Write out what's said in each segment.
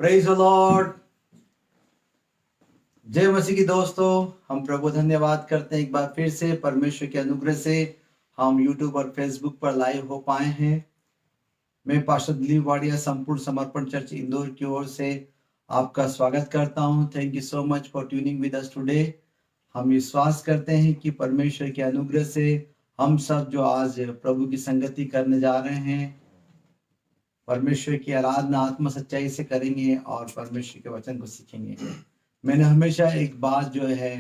Praise the Lord. जय मसीह की दोस्तों, हम प्रभु धन्यवाद करते हैं एक बार फिर से परमेश्वर के अनुग्रह से हम यूट्यूब और फेसबुक पर लाइव हो पाए हैं। मैं पास्टर दिलीप वाडिया संपूर्ण समर्पण चर्च इंदौर की ओर से आपका स्वागत करता हूं। Thank you so much for tuning with us today. हम विश्वास करते हैं कि परमेश्वर के अनुग्रह से हम सब जो आज प्रभु की संगति करने जा रहे हैं, परमेश्वर की आराधना आत्मा सच्चाई से करेंगे और परमेश्वर के वचन को सीखेंगे। मैंने हमेशा एक बात जो है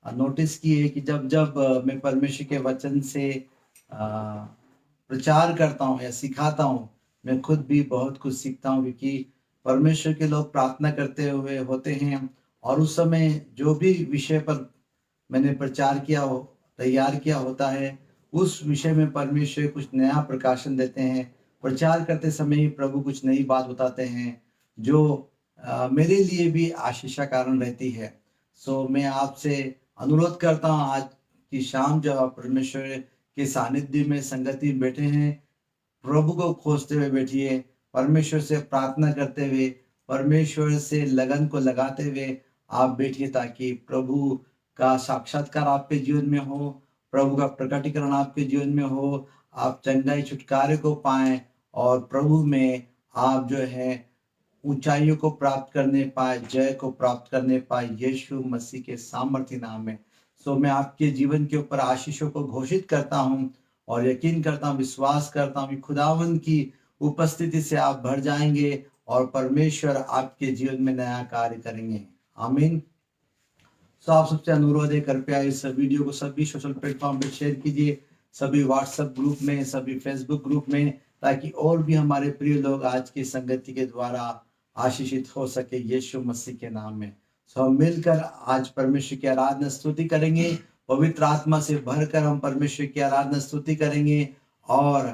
नोटिस की है कि जब जब मैं परमेश्वर के वचन से प्रचार करता हूँ या सिखाता हूँ, मैं खुद भी बहुत कुछ सीखता हूँ, क्योंकि परमेश्वर के लोग प्रार्थना करते हुए होते हैं और उस समय जो भी विषय पर मैंने प्रचार किया हो, तैयार किया होता है, उस विषय में परमेश्वर कुछ नया प्रकाशन देते हैं। प्रचार करते समय ही प्रभु कुछ नई बात बताते हैं जो मेरे लिए भी आशीष का कारण रहती है। सो मैं आपसे अनुरोध करता हूँ, आज की शाम जब आप परमेश्वर के सानिध्य में संगति में बैठे हैं, प्रभु को खोजते हुए बैठिए, परमेश्वर से प्रार्थना करते हुए, परमेश्वर से लगन को लगाते हुए आप बैठिए, ताकि प्रभु का साक्षात्कार आपके जीवन में हो, प्रभु का प्रकटीकरण आपके जीवन में हो, आप चंगाई छुटकारे को पाएं और प्रभु में आप जो है ऊंचाइयों को प्राप्त करने पाए, जय को प्राप्त करने पाए यीशु मसीह के सामर्थ्य नाम में। सो मैं आपके जीवन के ऊपर आशीषों को घोषित करता हूं और यकीन करता हूं, विश्वास करता हूं कि खुदावन की उपस्थिति से आप भर जाएंगे और परमेश्वर आपके जीवन में नया कार्य करेंगे। आमीन। सो आप सबसे अनुरोध है, कृपया इस वीडियो को सभी सोशल प्लेटफॉर्म पे शेयर कीजिए, सभी व्हाट्सएप ग्रुप में, सभी फेसबुक ग्रुप में, ताकि और भी हमारे प्रिय लोग आज की संगति के द्वारा आशीषित हो सके यीशु मसीह के नाम में। सो हम मिलकर आज परमेश्वर की आराधना स्तुति करेंगे, पवित्र आत्मा से भरकर हम परमेश्वर की आराधना स्तुति करेंगे और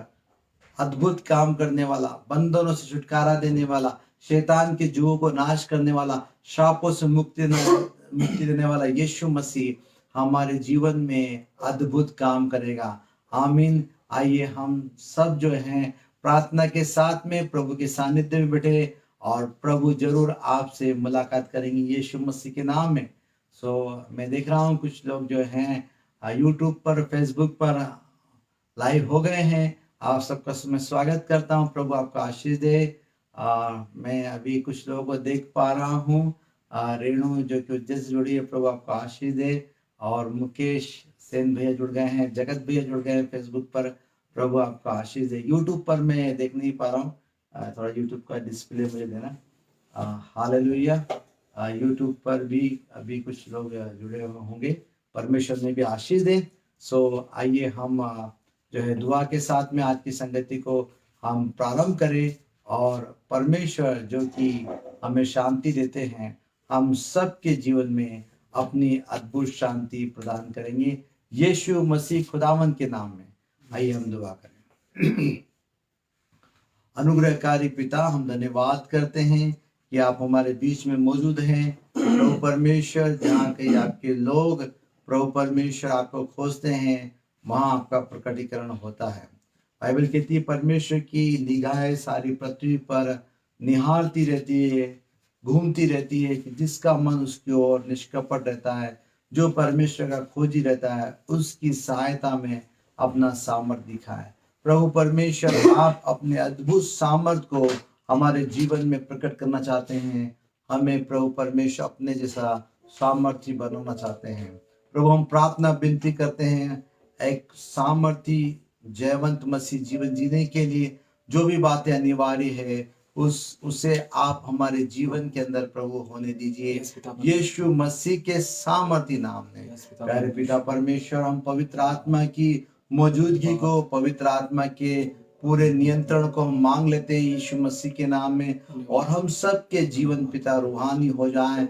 अद्भुत काम करने वाला, बंधनों से छुटकारा देने वाला, शैतान के जुओं को नाश करने वाला, शापों से मुक्ति देने वाला यीशु मसीह हमारे जीवन में अद्भुत काम करेगा। आमीन। आइए हम सब जो हैं प्रार्थना के साथ में प्रभु के सानिध्य में बैठे और प्रभु जरूर आपसे मुलाकात करेंगे यीशु मसीह के नाम में। सो मैं देख रहा हूँ कुछ लोग जो हैं यूट्यूब पर, फेसबुक पर लाइव हो गए हैं। आप सबका मैं स्वागत करता हूं, प्रभु आपका आशीष दे। मैं अभी कुछ लोगों को देख पा रहा हूं, रेणु जो कि उज्जैन से जुड़ी है, प्रभु आपका आशीष दे। और मुकेश सेन भैया जुड़ गए हैं, जगत भैया जुड़ गए हैं फेसबुक पर, प्रभु आपका आशीष दे। यूट्यूब पर मैं देख नहीं पा रहा हूँ, थोड़ा यूट्यूब का डिस्प्ले मुझे देना। हालेलुया। यूट्यूब पर भी अभी कुछ लोग जुड़े होंगे, परमेश्वर ने भी आशीष दे। सो आइए हम जो है दुआ के साथ में आज की संगति को हम प्रारंभ करें और परमेश्वर जो कि हमें शांति देते हैं, हम सबके जीवन में अपनी अद्भुत शांति प्रदान करेंगे यीशु मसीह खुदावन के नाम में। आइए हम दुआ करें। अनुग्रहकारी पिता, हम धन्यवाद करते हैं कि आप हमारे बीच में मौजूद हैं। प्रभु परमेश्वर, जहाँ कहीं आपके लोग प्रभु परमेश्वर आपको खोजते हैं, वहां आपका प्रकटीकरण होता है। बाइबल कहती है परमेश्वर की निगाहें सारी पृथ्वी पर निहारती रहती है, घूमती रहती है, कि जिसका मन उसकी ओर निष्कपट रहता है, जो परमेश्वर का खोजी रहता है, उसकी सहायता में अपना सामर्थ्य दिखाए। प्रभु परमेश्वर, आप अपने अद्भुत सामर्थ्य को हमारे जीवन में प्रकट करना चाहते हैं। हमें प्रभु परमेश्वर अपने जैसा सामर्थ्य बनाना चाहते हैं। प्रभु हम प्रार्थना विनती करते हैं, एक सामर्थ्य जयवंत मसीह जीवन जीने के लिए जो भी बातें अनिवार्य है, उसे आप हमारे जीवन के अंदर प्रभु होने दीजिए यीशु मसीह के सामर्थ्य नाम में। प्यारे पिता परमेश्वर, हम पवित्र आत्मा की मौजूदगी को, पवित्र आत्मा के पूरे नियंत्रण को हम मांग लेते हैं यीशु मसीह के नाम में, और हम सब के जीवन पिता रूहानी हो जाएं,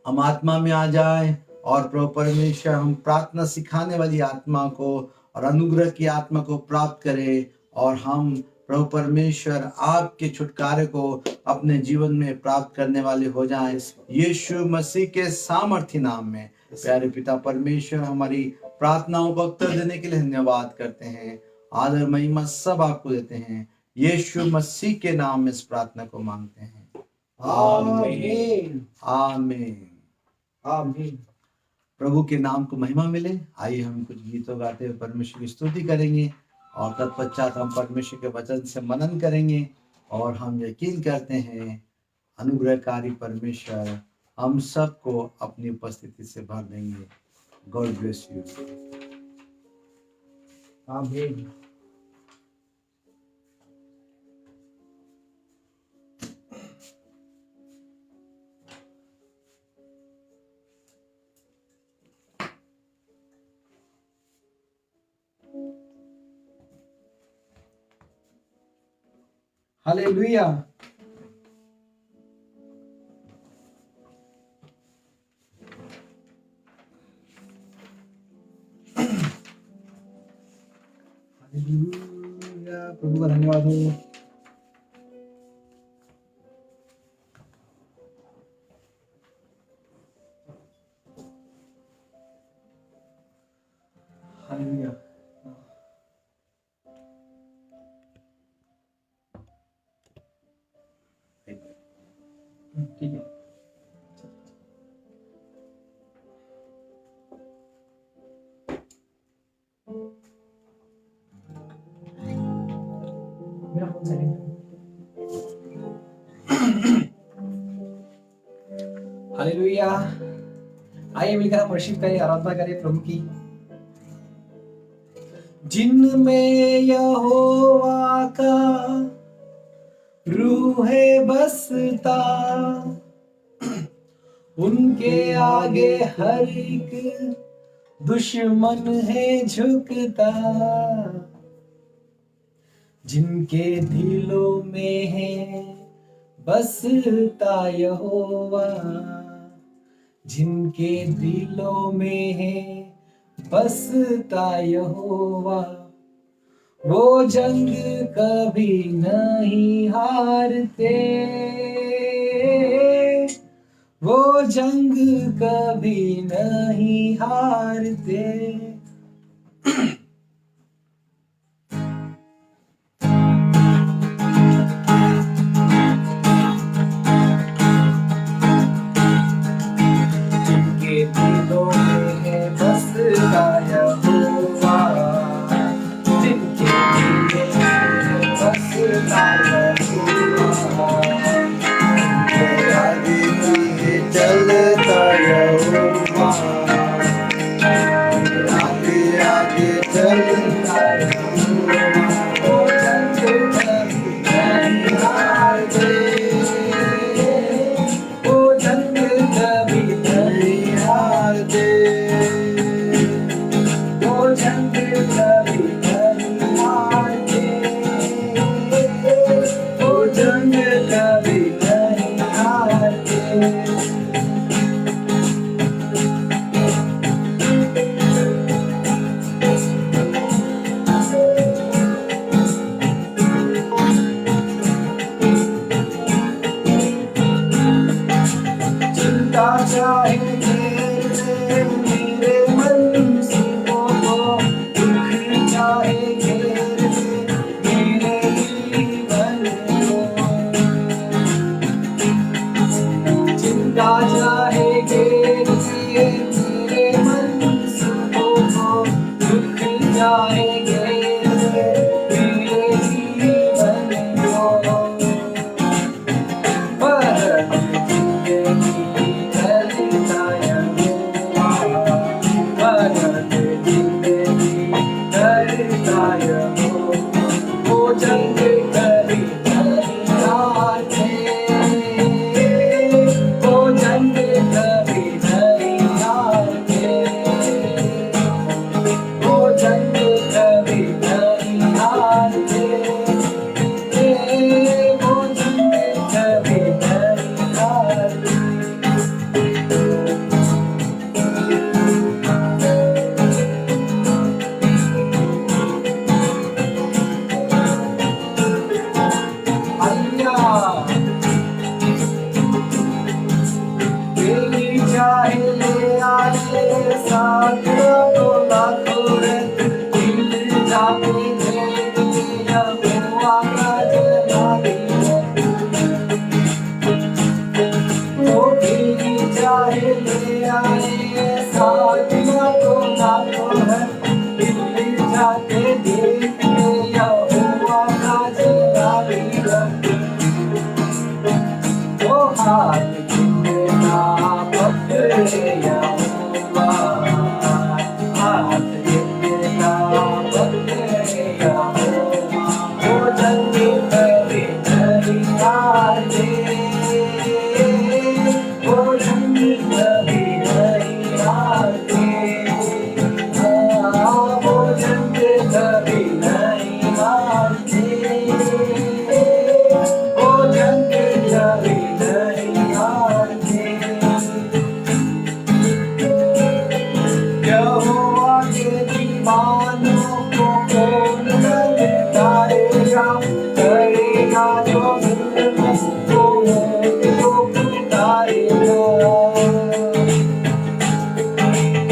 हम आत्मा में आ जाएं, और प्रभु परमेश्वर हम प्रार्थना सिखाने वाली आत्मा को और अनुग्रह की आत्मा को प्राप्त करें, और हम प्रभु परमेश्वर आपके छुटकारे को अपने जीवन में प्राप्त करने वाले हो जाएं यीशु मसीह के सामर्थ्य नाम में। प्यारे पिता परमेश्वर, हमारी प्रार्थनाओं को उत्तर देने के लिए धन्यवाद करते हैं। आदर महिमा सब आपको देते हैं, यीशु मसीह के नाम में इस प्रार्थना को मांगते हैं, आमीन आमीन। आमीन। प्रभु के नाम को महिमा मिले। आइए हम कुछ गीतों गाते हुए परमेश्वर की स्तुति करेंगे और तत्पश्चात हम परमेश्वर के वचन से मनन करेंगे और हम यकीन करते हैं अनुग्रहकारी परमेश्वर हम सबको अपनी उपस्थिति से भर देंगे। God bless you. आमीन। हालेलुया। हालेलुया, प्रभु का धन्यवाद हो। हालेलुया। ठीक है। मेरा फोन साइलेंट है। हालेलुया। आइए मिलकर हम वर्शिप करें, आराधना करें प्रभु की। जिनमें यहोवा का रूह है बसता, उनके आगे हर एक दुश्मन है झुकता। जिनके दिलों में है बसता यहोवा, जिनके दिलों में है बसता यहोवा, वो जंग कभी नहीं हारते, वो जंग कभी नहीं हारते। जिनके दिलों में है बसता यहोवा, जिनके दिलों में है बसता यहोवा, उनके आगे भी चलता यहोवा, आगे आगे चलता यहोवा, वो जंग कभी नहीं हारते, वो जंग कभी नहीं हारते, वो जंग कभी नहीं हारते, वो जंग कभी नहीं हारते। चिंता चाहे घेर ले मेरे मनसूबों को, दुख चाहे घेर ले मेरे जीवन को, चिंता चाहे घेर ले मेरे मनसूबों को, दुख चाहे घेर ले मेरे जीवन को, पर जिंदगी चलता हाथ जितना पकड़े यहोवा, हाथ जितना पकड़े यहोवा, वो जंग कभी नहीं हारे, वो जंग कभी नहीं हारे, वो जंग कभी नहीं हारते, वो जंग कभी नहीं हारते। यहोवा के दीवानों को कौन ललकाएगा, करेगा जो जुल्म को पुकारेगा।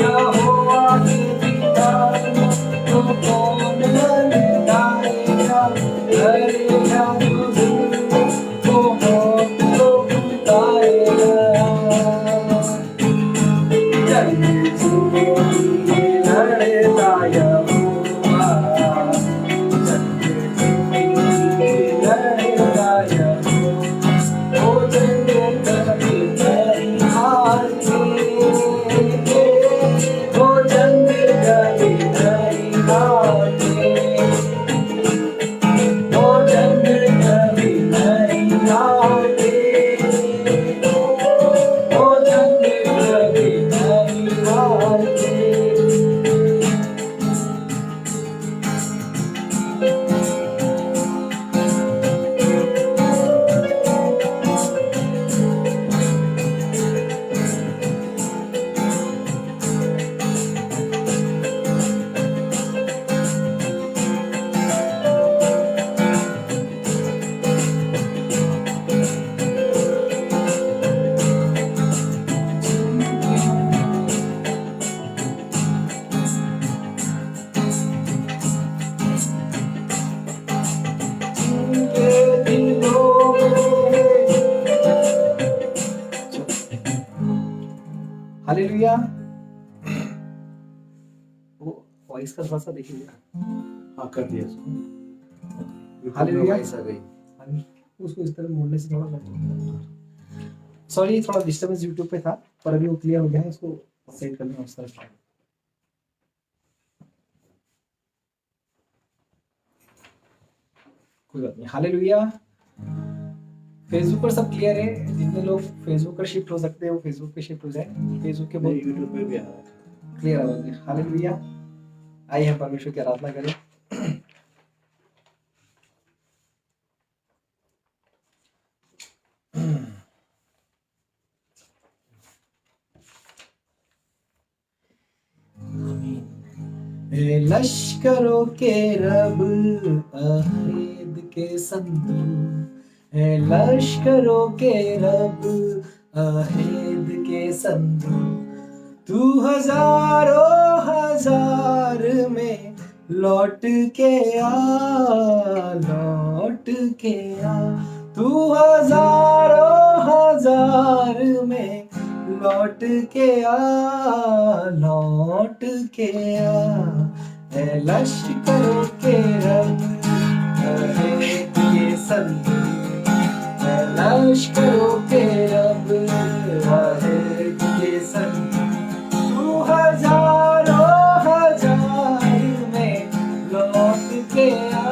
यहोवा के दीवानों को कौन ललकाएगा, करेगा जो जुल्म को पुकारेगा। जंग जिंदगी लड़ता यहोवा, जंग जिंदगी लड़ता यहोवा, वो जंग कभी नहीं हारते, वो जंग कभी नहीं हारते, वो जंग कभी नहीं हारते, वो जंग कभी नहीं हारते। हालेलुया। वो वॉइस का थोड़ा सा देखिए, हाँ कर दिया इसको। हालेलुया। वॉइस आ गई। उसको इस तरह मोड़ने से थोड़ा सॉरी, थोड़ा डिस्टर्बेंस यूट्यूब पे था, पर अभी वो क्लियर हो गया है। इसको सेट करना उस तरफ। कोई बात नहीं। हालेलुया। फेसबुक पर सब क्लियर है। जितने लोग फेसबुक पर शिफ्ट हो सकते हैं वो फेसबुक पे शिफ्ट हो जाए। फेसबुक के बहुत यूट्यूब पे भी आ रहा है। क्लियर आवाज है। हालेलुया। आइए हम परमेश्वर की आराधना करें। हे लश्करों के रब, अहेद के संतु, हे लश्करों के रब, अहेद के संतु, तू हजारों हजार में लौट के आ, लौट के आ, तू हजारों हजार में लौट के आ, लौट के आ। ए लश्करों के रब, अहेद के संतु, ए लश्करों के रब, अहेद के संतु, तू हजारों हजार में लौट के आ,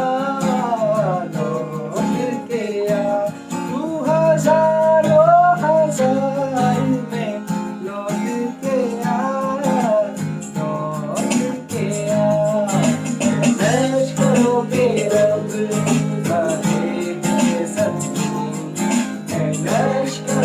लौट के आ, तू हजारों हजार में लौट के आ, लौट के आ। लश्करों के रब, अहेद के संतु, लश्करों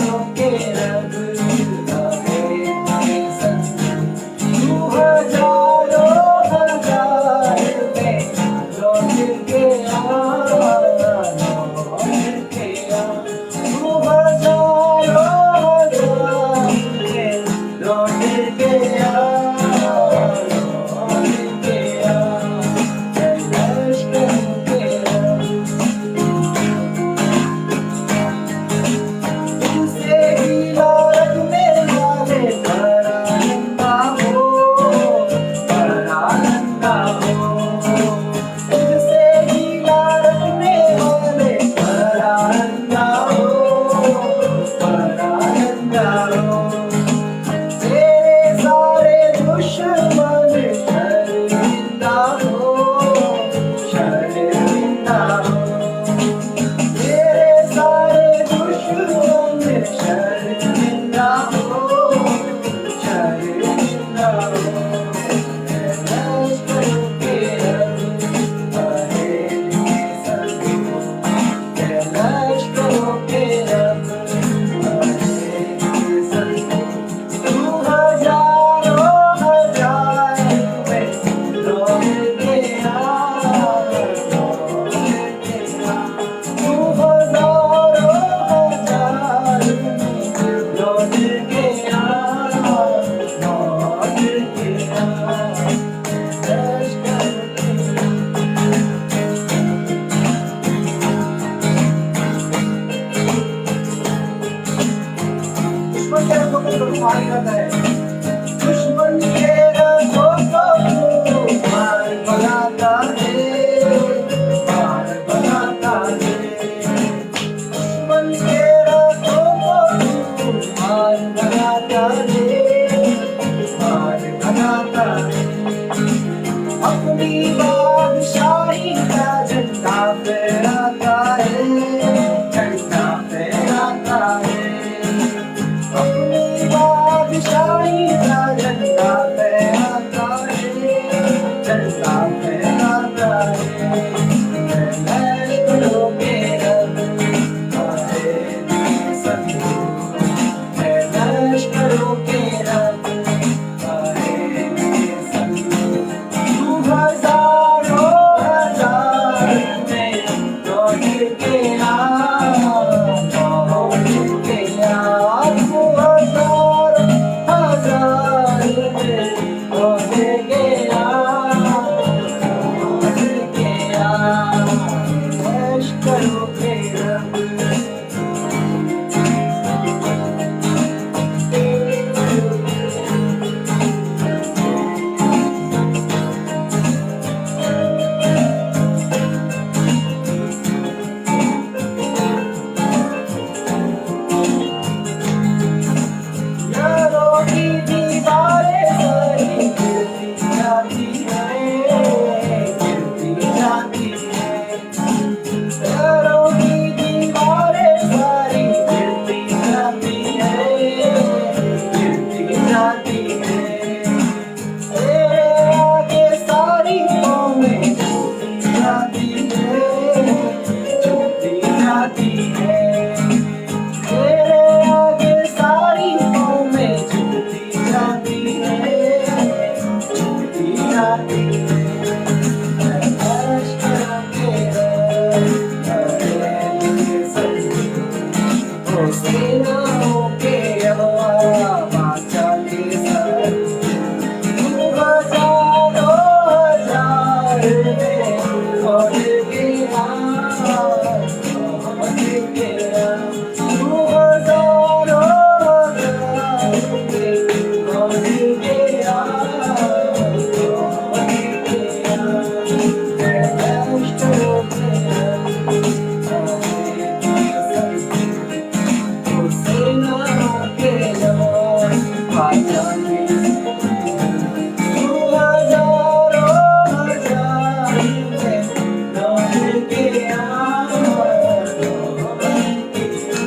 मार जाता है। दुश्मन के रंगों को तू मार बनाता है, मार बनाता है। दुश्मन के रंगों को तू मार बनाता है, मार बनाता है। अपनी बादशाही का झंडा फहराता है, झंडा फहराता है। अपनी बादशाही का झंडा फहराता है, झंडा फहराता है। लश्करों के रब हमारे लिए संग, लश्करों के रब हमारे लिए संग। तू हजारों हजार में लौट के आ, लौट के आ। तू हजारों हजार में लौट के आ, लौट के आ। लश्करों के रब यारों की दीवारें सारी गिरती जाती हैं, गिरती जाती हैं। यारों की दीवारें सारी गिरती जाती हैं, गिरती जाती हैं। तेरे आगे सारी कौमें झुकती जाती हैं, झुकती जाती हैं। तेरे आगे सारी कौमें झुकती जाती हैं, झुकती जाती हैं। लश्करों के रब हमारे लिए संग, ओ सेनाओं के अल्लाह बादशाह के संग। तू हजारों हजार में लौट के आ, लौट के आ। तू हजारों हजार में लौट के आ, लौट के आ। लश्करों के रब हमारे लिए संग, ओ सेनाओं के अल्लाह बादशाह के संग। तू हजारों हजार में लौट के आ, लौट के आ।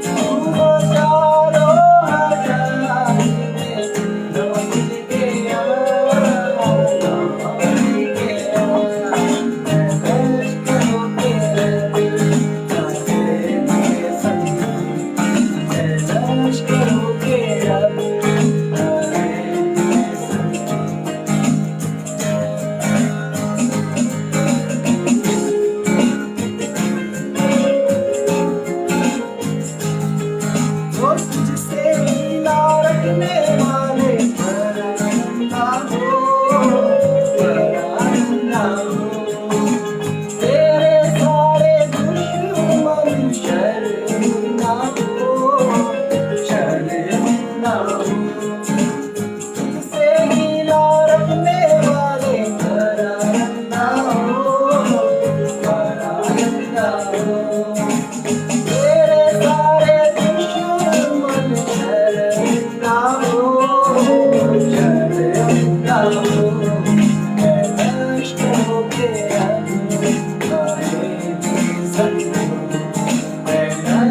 तू हजारों हजार में लौट के आ, लौट के आ। लश्करों के रब हमारे लिए संग, लश्करों के रब हमारे लिए संग। वो तुझसे मिला रखने वाले शर्मिंदा हो, शर्मिंदा हो। तेरे सारे दुश्मन शर्मिंदा हो, शर्मिंदा हो। तुझसे मिला रखने वाले शर्मिंदा हो, शर्मिंदा हो। तेरे सारे दुश्मन शर्मिंदा हो, शर्मिंदा हो। लश्करों के रब हमारे लिए संग,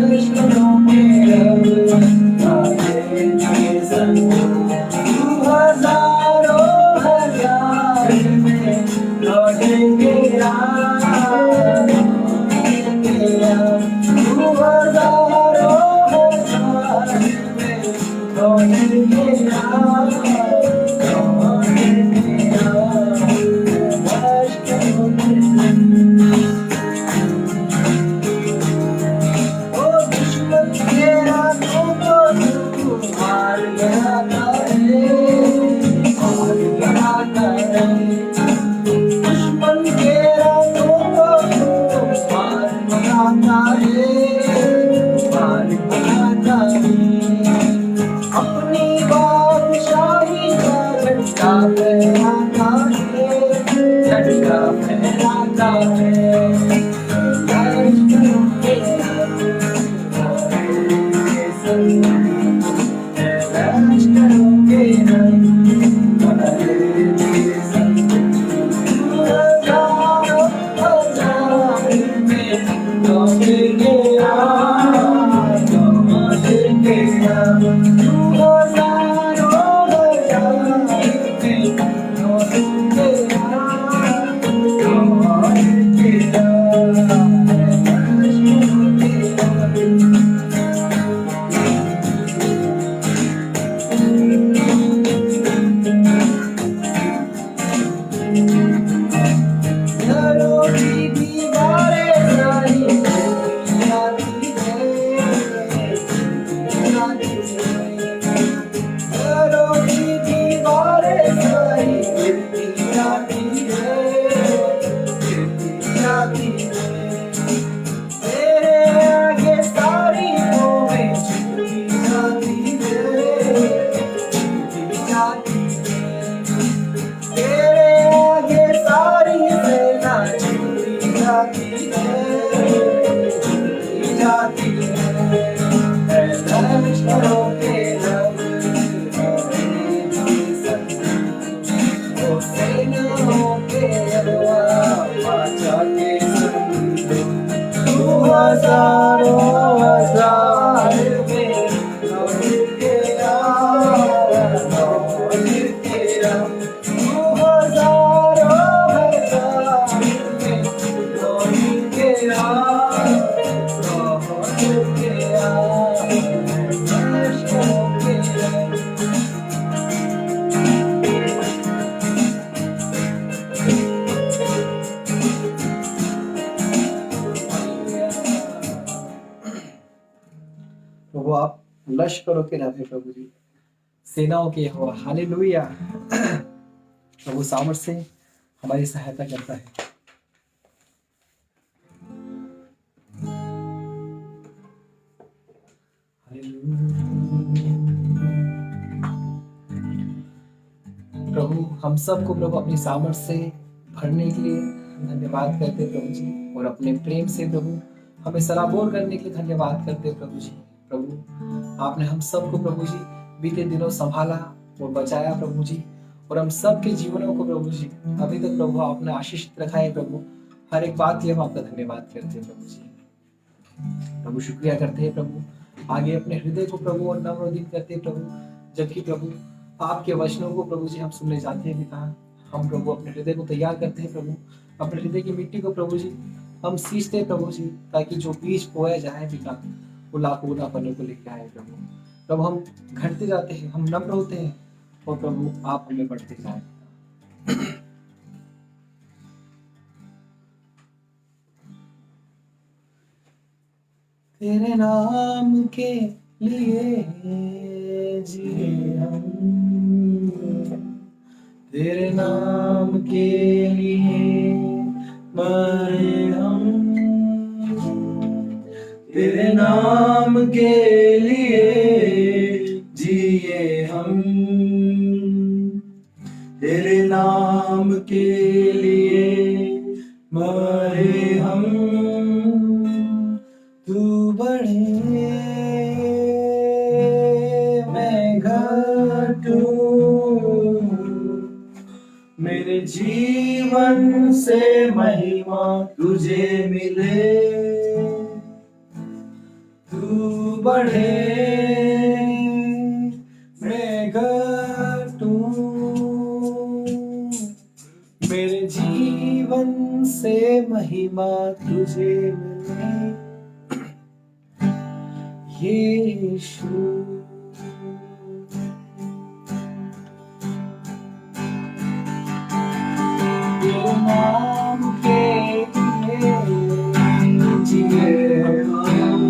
लश्करों के रब हमारे लिए संग। तू हजारों हजार में लौट के आ, लौट के आ। तू हजारों हजार में लौट के आ, लौट के आ। लश्करों के ओ दुश्मन के रातों को तू मार बनाता है, प्रभु आप लश्करों के रब हैं प्रभु जी, सेनाओं के हो, हालेलुया। प्रभु सामर्थ से हमारी सहायता करता है। प्रभु हम सबको प्रभु अपनी सामर्थ से भरने के लिए धन्यवाद करते प्रभु जी, और अपने प्रेम से प्रभु हमें सराबोर करने के लिए धन्यवाद करते प्रभु जी। प्रभु आपने हम सबको प्रभु जी बीते दिनों संभाला और बचाया प्रभु जी, और हम सबके जीवनों को प्रभु जी अभी तक प्रभु आपने आशीषित रखा है प्रभु। हर एक बात के हम आपका धन्यवाद करते हैं प्रभु जी। प्रभु शुक्रिया करते हैं प्रभु, आगे अपने हृदय को प्रभु और नम्र करते हैं प्रभु, जबकि प्रभु आपके वचनों को प्रभु जी हम सुनने जाते हैं पिता। हम प्रभु अपने हृदय को तैयार करते हैं प्रभु, अपने हृदय की मिट्टी को प्रभु जी हम सींचते हैं प्रभु जी, ताकि जो बीज बोया जाए पिता वो लाखों गुना फलों को लेके आए प्रभु। प्रभु हम घटते जाते हैं, हम नम्र होते हैं, और प्रभु आप हमें बढ़ते जाए। तेरे नाम के लिए जिए हम, तेरे नाम के लिए मरे हम, तेरे नाम के लिए जिए हम, तेरे नाम के लिए मरे हम। तू बढ़े मैं घटूं, मेरे जीवन से महिमा तुझे मिले। तू बढ़े मैं घटूं, मेरे जीवन से महिमा तुझे मिले। यीशु तेरे नाम के लिए जिए हम,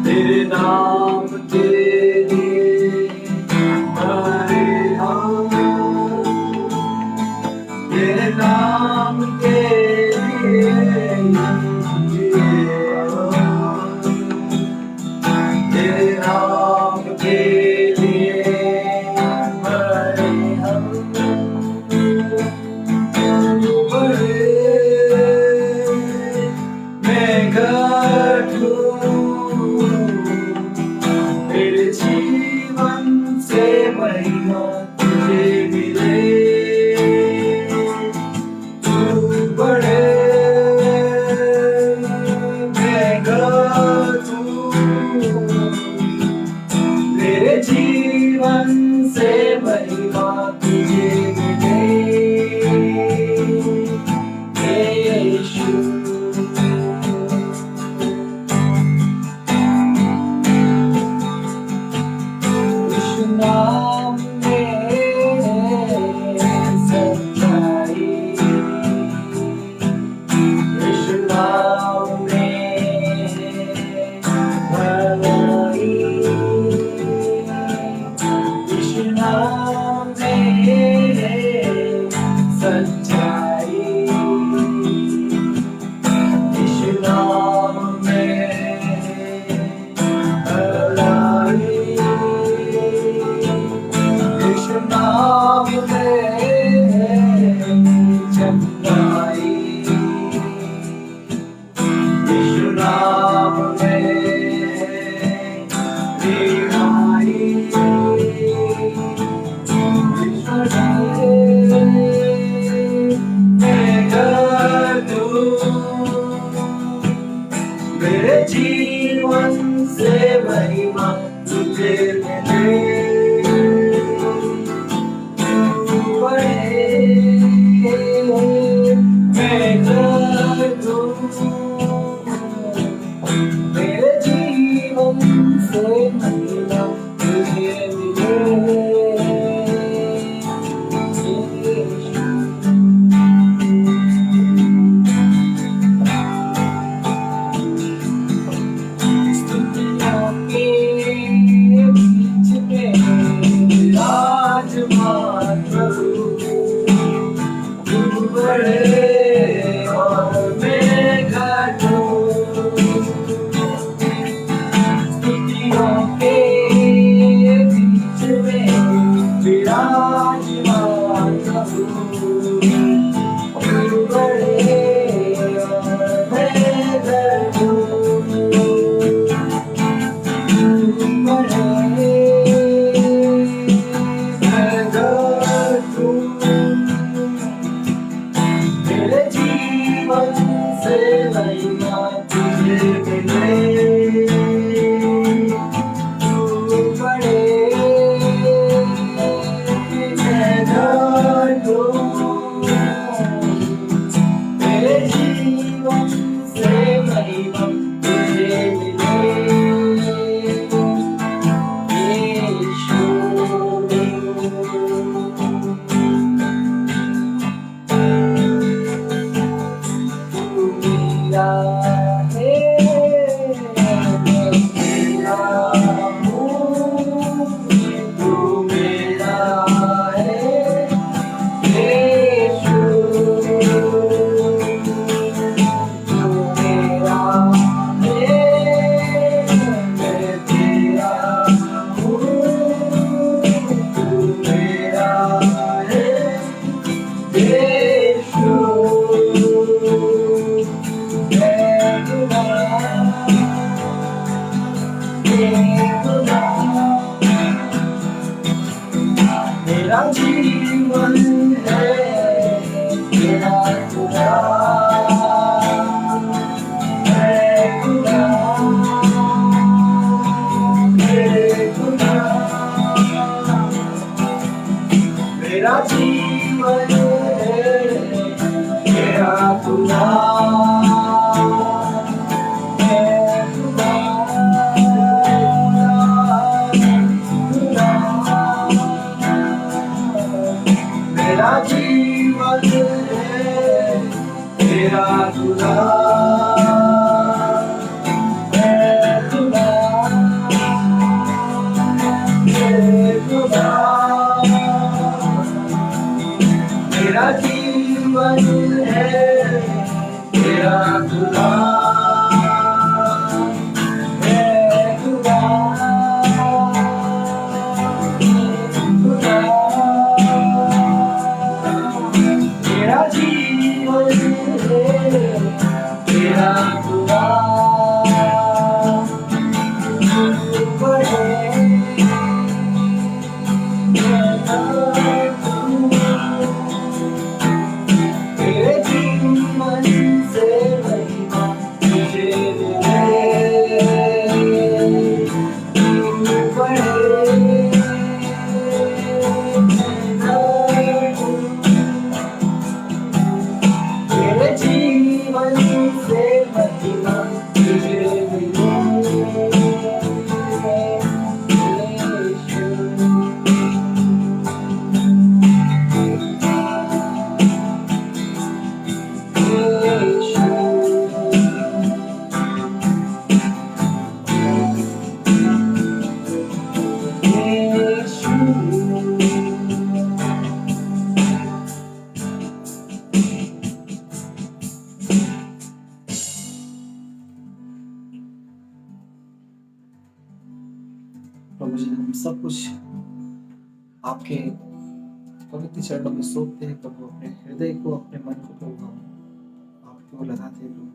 तेरे नाम के लिए मरे हम, तेरे नाम के लिए जिए हम, तेरे नाम के लिए मरे हम। मैं घटूं, मेरे जीवन से महिमा तुझे मिले यीशु। स्तुतियों के बीच में विराजमान प्रभु, तू बढ़े और मैं घटूं। स्तुतियों के बीच में विराजमान प्रभु, तू बढ़े और मैं घटूं। मेरे जीवन से महिमा तुझे मिले, तू बड़े मैं घटूं। मेरे जीवन से महिमा तुझे मिले यीशु। मेरा है मैं तेरा हूँ, तू मेरा है यीशु। तू मेरा है मैं तेरा हूँ, तू मेरा है यीशु। मेरा जीवन है तेरा खुदा, है खुदा, मेरे खुदा। मेरा जीवन है तेरा खुदा, मेरा जीवन है तेरा खुदा, है खुदा, है खुदा। मेरा जीवन है तेरा खुदा, है खुदा, खुदा। मेरा जीवन है तेरा खुदा, तू बढ़े मैं घटूं। तेरे जीवन से महिमा तुझे मिले, तू बढ़े मैं घटूं। तेरे जीवन से महिमा तुझे मिले यीशु। प्रभु जी, हम सब कुछ आपके पवित्र चरणों में सौंपते हैं प्रभु। अपने हृदय को, अपने मन को प्रभु हम आपकी ओर लगाते हैं प्रभु।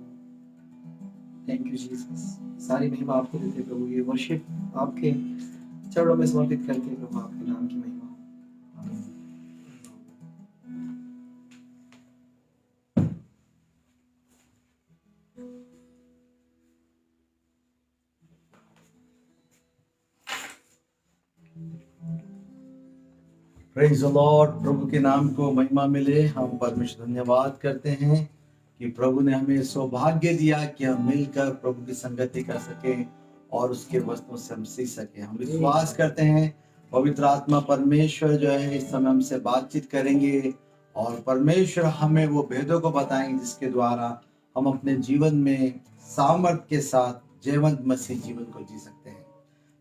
Thank you Jesus. सारी महिमा आपको देते हैं प्रभु। ये वर्शिप आपके चरणों में समर्पित करते हैं प्रभु। आपके नाम की महिमा हो। आमीन। Praise the Lord. प्रभु के नाम को महिमा मिले। हम परमेश्वर धन्यवाद करते हैं कि प्रभु ने हमें सौभाग्य दिया कि हम मिलकर प्रभु की संगति कर सकें और उसके वचनों से हम सीख सकें। हम विश्वास करते हैं पवित्र आत्मा परमेश्वर जो है इस समय हमसे बातचीत करेंगे और परमेश्वर हमें वो भेदों को बताएंगे जिसके द्वारा हम अपने जीवन में सामर्थ के साथ जीवंत मसीह जीवन को जी सकते हैं।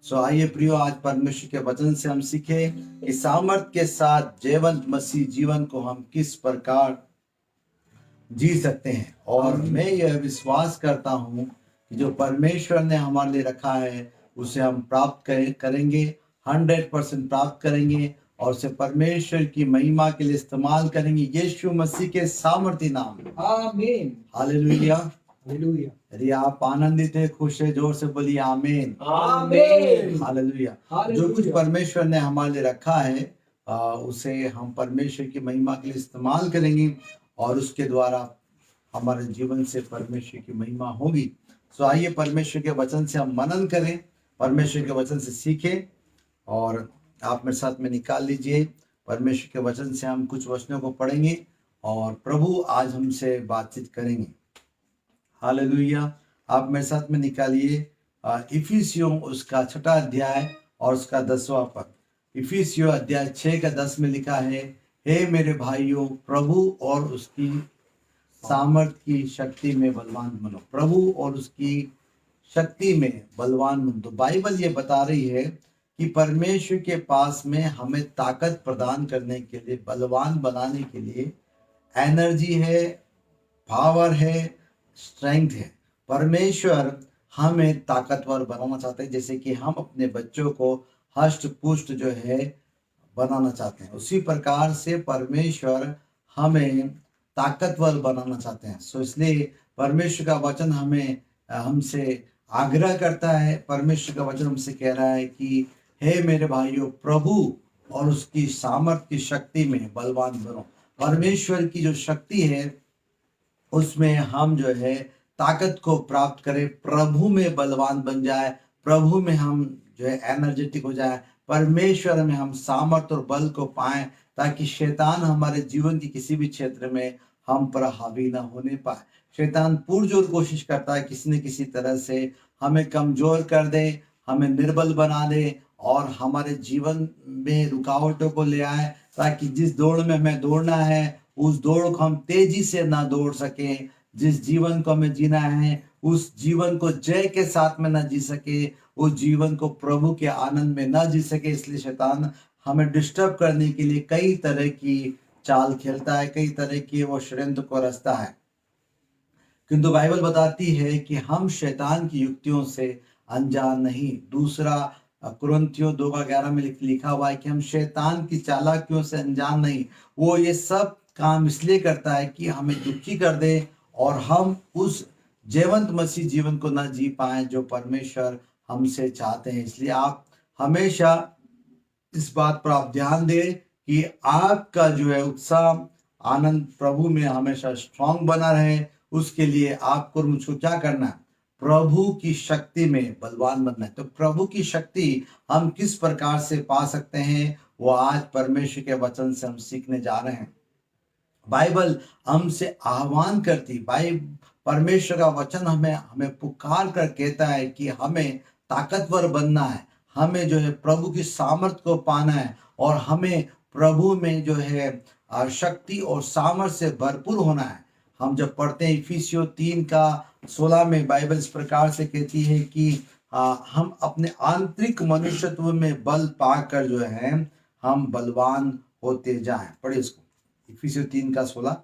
सो आइए प्रियो, आज परमेश्वर के वचन से हम सीखें कि सामर्थ के साथ जीवंत मसीह जीवन को हम किस प्रकार जी सकते हैं। और मैं यह विश्वास करता हूँ कि जो परमेश्वर ने हमारे लिए रखा है उसे हम प्राप्त करेंगे, 100% प्राप्त करेंगे और उसे परमेश्वर की महिमा के लिए इस्तेमाल करेंगे यीशु मसीह के सामर्थी नाम में। आमीन। हालेलुया। हालेलुया। यदि आप आनंदित है, खुश है, जोर से बोलिए आमीन। आमीन। हालेलुया। जो कुछ परमेश्वर ने हमारे लिए रखा है उसे हम परमेश्वर की महिमा के लिए इस्तेमाल करेंगे और उसके द्वारा हमारे जीवन से परमेश्वर की महिमा होगी। सो आइए परमेश्वर के वचन से हम मनन करें, परमेश्वर के वचन से सीखें और आप मेरे साथ में निकाल लीजिए। परमेश्वर के वचन से हम कुछ वचनों को पढ़ेंगे और प्रभु आज हमसे बातचीत करेंगे। हालेलुया। आप मेरे साथ में निकालिए इफिसियों उसका 6वां अध्याय और उसका 10वां पद। इफिसियों अध्याय 6 का 10 में लिखा है, हे मेरे भाइयों, प्रभु और उसकी सामर्थ की शक्ति में बलवान बनो। प्रभु और उसकी शक्ति में बलवान बनो। तो बाइबल ये बता रही है कि परमेश्वर के पास में हमें ताकत प्रदान करने के लिए, बलवान बनाने के लिए एनर्जी है, पावर है, स्ट्रेंथ है। परमेश्वर हमें ताकतवर बनाना चाहते हैं, जैसे कि हम अपने बच्चों को हष्ट पुष्ट जो है बनाना चाहते हैं, उसी प्रकार से परमेश्वर हमें ताकतवर बनाना चाहते हैं। सो इसलिए परमेश्वर का वचन हमें हमसे आग्रह करता है। परमेश्वर का वचन हमसे कह रहा है कि हे मेरे भाइयों, प्रभु और उसकी सामर्थ की शक्ति में बलवान बनो। परमेश्वर की जो शक्ति है उसमें हम जो है ताकत को प्राप्त करें, प्रभु में बलवान बन जाए, प्रभु में हम जो है एनर्जेटिक हो जाए, परमेश्वर में हम सामर्थ और बल को पाएं, ताकि शैतान हमारे जीवन की किसी भी क्षेत्र में हम पर हावी ना होने पाए। शैतान पुरजोर कोशिश करता है किसी न किसी तरह से हमें कमजोर कर दे, हमें निर्बल बना दे और हमारे जीवन में रुकावटों को ले आए, ताकि जिस दौड़ में हमें दौड़ना है उस दौड़ को हम तेजी से ना दौड़ सके। जिस जीवन को हमें जीना है उस जीवन को जय के साथ में ना जी सके, उस जीवन को प्रभु के आनंद में ना जी सके। इसलिए शैतान हमें डिस्टर्ब करने के लिए कई तरह की चाल खेलता है, कई तरह की वो षड्यंत्र को रचता है। किंतु बाइबल बताती है कि हम शैतान की युक्तियों से अनजान नहीं। दूसरा कुरिन्थियों 2:11 में लिखा हुआ है कि हम शैतान की चालाकियों से अनजान नहीं। वो ये सब काम इसलिए करता है कि हमें दुखी कर दे और हम उस जीवंत मसीह जीवन को ना जी पाए जो परमेश्वर हमसे चाहते हैं। इसलिए आप हमेशा इस बात पर आप ध्यान दें कि आपका जो है उत्साह, आनंद प्रभु में हमेशा स्ट्रांग बना रहे। उसके लिए आपको मुझको क्या करना है? प्रभु की शक्ति में बलवान बनना है। तो प्रभु की शक्ति हम किस प्रकार से पा सकते हैं, वो आज परमेश्वर के वचन से हम सीखने जा रहे हैं। बाइबल हमसे आह्वान करती, परमेश्वर का वचन हमें पुकार कर कहता है कि हमें ताकतवर बनना है, हमें जो है प्रभु की सामर्थ को पाना है और हमें प्रभु में जो है शक्ति और सामर्थ से भरपूर होना है। हम जब पढ़ते हैं इफिसियों 3:16 में बाइबल इस प्रकार से कहती है कि हम अपने आंतरिक मनुष्यत्व में बल पाकर जो है हम बलवान होते जाएं। पढ़िए इसको, इफिसियों 3:16।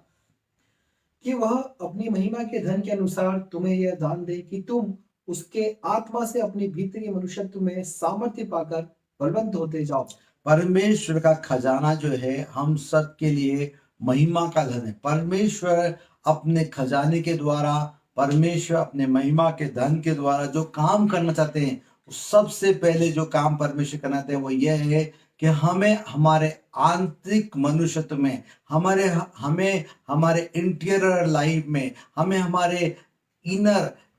कि वह अपनी महिमा के धन के अनुसार तुम्हें यह दान दे कि तुम उसके आत्मा से अपनी भीतरी मनुष्यत्व में सामर्थ्य पाकर बलवंत होते जाओ। परमेश्वर का खजाना जो है हम सब के लिए महिमा का धन है। परमेश्वर अपने खजाने के द्वारा, परमेश्वर अपने महिमा के धन के द्वारा जो काम करना चाहते हैं, सबसे पहले जो काम परमेश्वर करना चाहते हैं वो यह है कि हमें हमारे आंतरिक मनुष्यत्व में, हमें हमारे इंटीरियर लाइफ में, हमें हमारे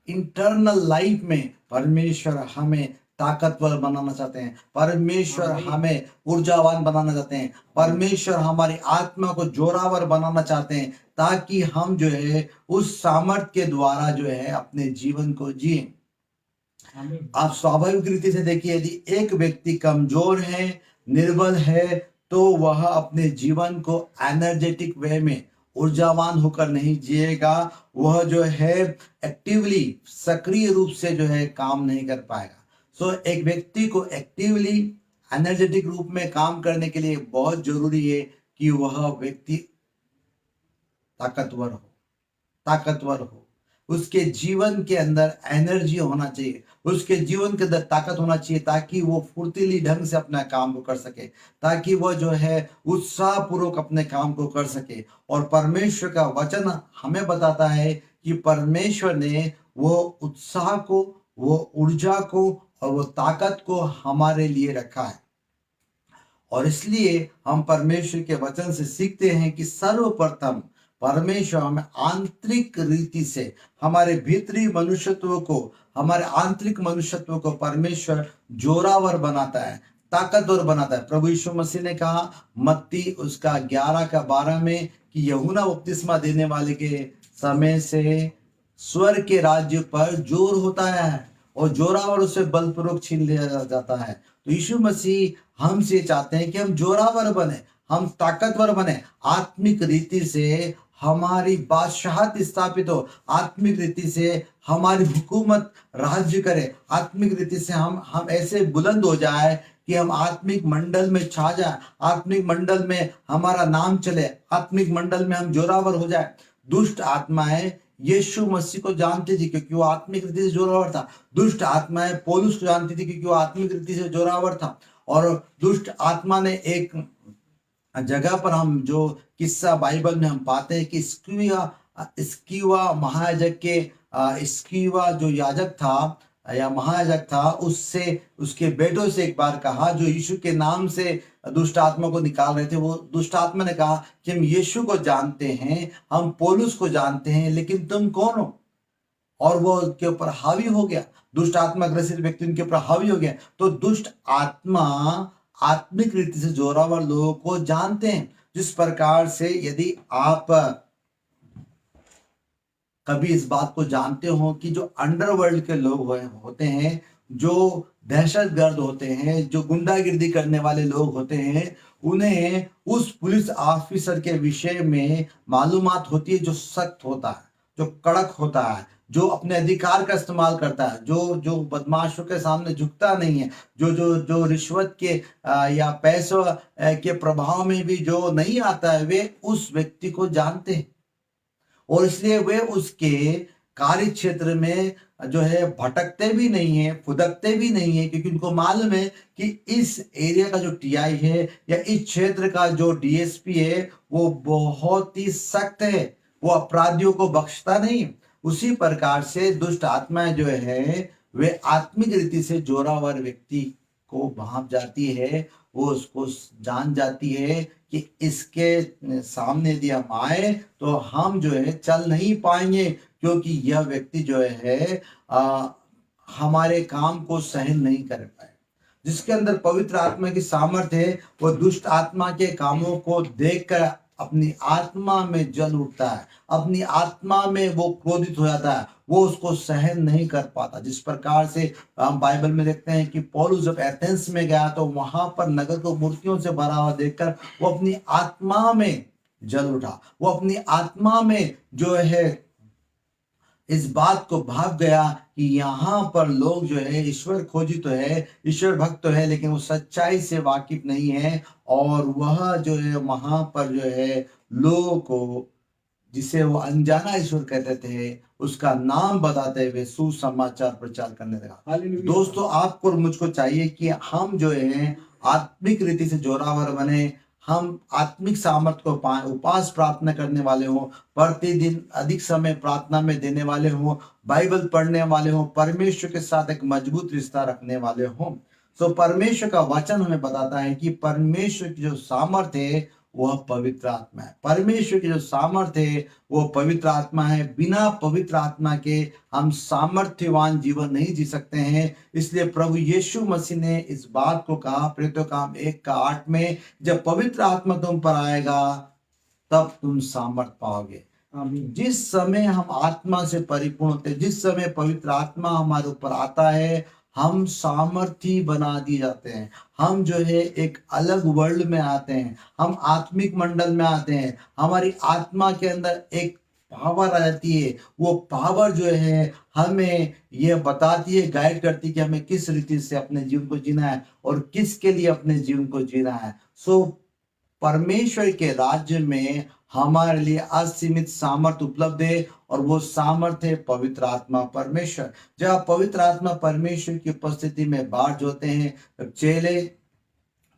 इंटरनल लाइफ में परमेश्वर हमें ताकतवर बनाना चाहते हैं। परमेश्वर आमीन। हमें ऊर्जावान बनाना चाहते हैं। परमेश्वर हमारी आत्मा को जोरावर बनाना चाहते हैं, ताकि हम जो है उस सामर्थ के द्वारा जो है अपने जीवन को जिए। आमीन। आप स्वाभाविक रीति से देखिए, यदि एक व्यक्ति कमजोर है, निर्बल है, तो वह अपने जीवन को एनर्जेटिक वे में ऊर्जावान होकर नहीं जिएगा। वह जो है एक्टिवली, सक्रिय रूप से जो है काम नहीं कर पाएगा। सो एक व्यक्ति को एक्टिवली एनर्जेटिक रूप में काम करने के लिए बहुत जरूरी है कि वह व्यक्ति ताकतवर हो, ताकतवर हो। उसके जीवन के अंदर एनर्जी होना चाहिए, उसके जीवन के अंदर ताकत होना चाहिए, ताकि वो फुर्तीली ढंग से अपना काम को कर सके, ताकि वह जो है उत्साह पूर्वक अपने काम को कर सके। और परमेश्वर का वचन हमें बताता है कि परमेश्वर ने वो उत्साह को, वो ऊर्जा को और वो ताकत को हमारे लिए रखा है। और इसलिए हम परमेश्वर के वचन से सीखते हैं कि सर्वप्रथम परमेश्वर हमें आंतरिक रीति से, हमारे भीतरी मनुष्यत्व को, हमारे आंतरिक मनुष्यत्व को परमेश्वर जोरावर बनाता है, ताकतवर बनाता है। प्रभु यीशु मसीह ने कहा मत्ती उसका 11 का 12 में कि यूहन्ना बपतिस्मा देने वाले के समय से स्वर्ग के राज्य पर जोर होता है और जोरावर उसे बलपूर्वक छीन लिया जाता है। तो यीशु मसीह हमसे चाहते हैं कि हम जोरावर बने, हम ताकतवर बने, आत्मिक रीति से हमारी बादशाहत स्थापित हो, आत्मिक रीति से हमारी हुकूमत राज्य करे, आत्मिक रीति से हम ऐसे बुलंद हो जाए कि हम आत्मिक मंडल में छा जाए, आत्मिक मंडल में हमारा नाम चले, आत्मिक मंडल में हम जोरावर हो जाए। दुष्ट आत्माएं यीशु मसीह को जानती थी क्योंकि वो आत्मिक रीति से जोरावर था। दुष्ट आत्माएं पौलुस को जानती थी क्योंकि वो आत्मिक रीति से जोरावर था। और दुष्ट आत्मा ने एक जगह पर हम जो किस्सा बाइबल में हम पाते हैं कि स्क्किवा महायाजक के स्क्किवा जो याजक था या महायाजक था, उससे उसके बेटों से एक बार कहा, जो यीशु के नाम से दुष्ट आत्मा को निकाल रहे थे, वो दुष्ट आत्मा ने कहा कि हम यीशु को जानते हैं, हम पौलुस को जानते हैं, लेकिन तुम कौन हो? और वो उनके ऊपर हावी हो गया, दुष्ट आत्मा ग्रसित व्यक्ति उनके ऊपर हावी हो गया। तो दुष्ट आत्मा आत्मिक रीति से जोरावर लोगों को जानते हैं। जिस प्रकार से यदि आप कभी इस बात को जानते हो कि जो अंडरवर्ल्ड के लोग होते हैं, जो दहशतगर्द होते हैं, जो गुंडागिर्दी करने वाले लोग होते हैं, उन्हें उस पुलिस ऑफिसर के विषय में मालूमात होती है जो सख्त होता है, जो कड़क होता है, जो अपने अधिकार का इस्तेमाल करता है, जो बदमाशों के सामने झुकता नहीं है, जो रिश्वत के या पैसों के प्रभाव में भी जो नहीं आता है, वे उस व्यक्ति को जानते हैं। और इसलिए वे उसके कार्य क्षेत्र में जो है भटकते भी नहीं है, फुदकते भी नहीं है, क्योंकि उनको मालूम है कि इस एरिया का जो टीआई है या इस क्षेत्र का जो डीएसपी है वो बहुत ही सख्त है, वो अपराधियों को बख्शता नहीं। उसी प्रकार से दुष्ट आत्माएं जो है वे आत्मिक रीति से जोरावर व्यक्ति को भांप जाती है, वो उसको जान जाती है कि इसके सामने यदि हम आए तो हम जो है चल नहीं पाएंगे, क्योंकि यह व्यक्ति जो है हमारे काम को सहन नहीं कर पाए। जिसके अंदर पवित्र आत्मा की सामर्थ्य है, वो दुष्ट आत्मा के कामों को देखकर अपनी आत्मा में जल उठता है, अपनी आत्मा में वो क्रोधित हो जाता है, वो उसको सहन नहीं कर पाता। जिस प्रकार से हम बाइबल में देखते हैं कि पौलुस जब एथेंस में गया तो वहां पर नगर को मूर्तियों से भरा हुआ देखकर वो अपनी आत्मा में जल उठा, वो अपनी आत्मा में जो है इस बात को भाग गया कि यहाँ पर लोग जो है ईश्वर खोजी तो है, ईश्वर भक्त तो है, लेकिन वो सच्चाई से वाकिफ नहीं है। और वह जो है वहां पर जो है लोगों को, जिसे वो अनजाना ईश्वर कहते थे, उसका नाम बताते हुए सुसमाचार प्रचार करने लगा। हालेलुया। दोस्तों, आपको और मुझको चाहिए कि हम जो है आत्मिक रीति से जोरावर बने, हम आत्मिक सामर्थ्य को पाए, उपास प्रार्थना करने वाले हों, प्रतिदिन अधिक समय प्रार्थना में देने वाले हों, बाइबल पढ़ने वाले हों, परमेश्वर के साथ एक मजबूत रिश्ता रखने वाले हों। तो परमेश्वर का वचन हमें बताता है कि परमेश्वर की जो सामर्थ्य है वह पवित्र आत्मा है। परमेश्वर की जो सामर्थ्य है वो पवित्र आत्मा है। बिना पवित्र आत्मा के हम सामर्थ्यवान जीवन नहीं जी सकते हैं। इसलिए प्रभु यीशु मसीह ने इस बात को कहा प्रेरितों का काम 1:8 में, जब पवित्र आत्मा तुम पर आएगा तब तुम सामर्थ पाओगे। आमीन। जिस समय हम आत्मा से परिपूर्ण होते हैं, जिस समय पवित्र आत्मा हमारे ऊपर आता है, हम सामर्थी बना दिए जाते हैं। हम जो है एक अलग वर्ल्ड में आते हैं, हम आत्मिक मंडल में आते हैं। हमारी आत्मा के अंदर एक पावर आ जाती है। वो पावर जो है हमें ये बताती है, गाइड करती है कि हमें किस रीति से अपने जीवन को जीना है और किसके लिए अपने जीवन को जीना है। सो परमेश्वर के राज्य में हमारे लिए असीमित सामर्थ्य उपलब्ध है और वो सामर्थ्य है पवित्र आत्मा परमेश्वर। जब पवित्र आत्मा परमेश्वर की उपस्थिति में बाढ़ होते हैं, तब चेले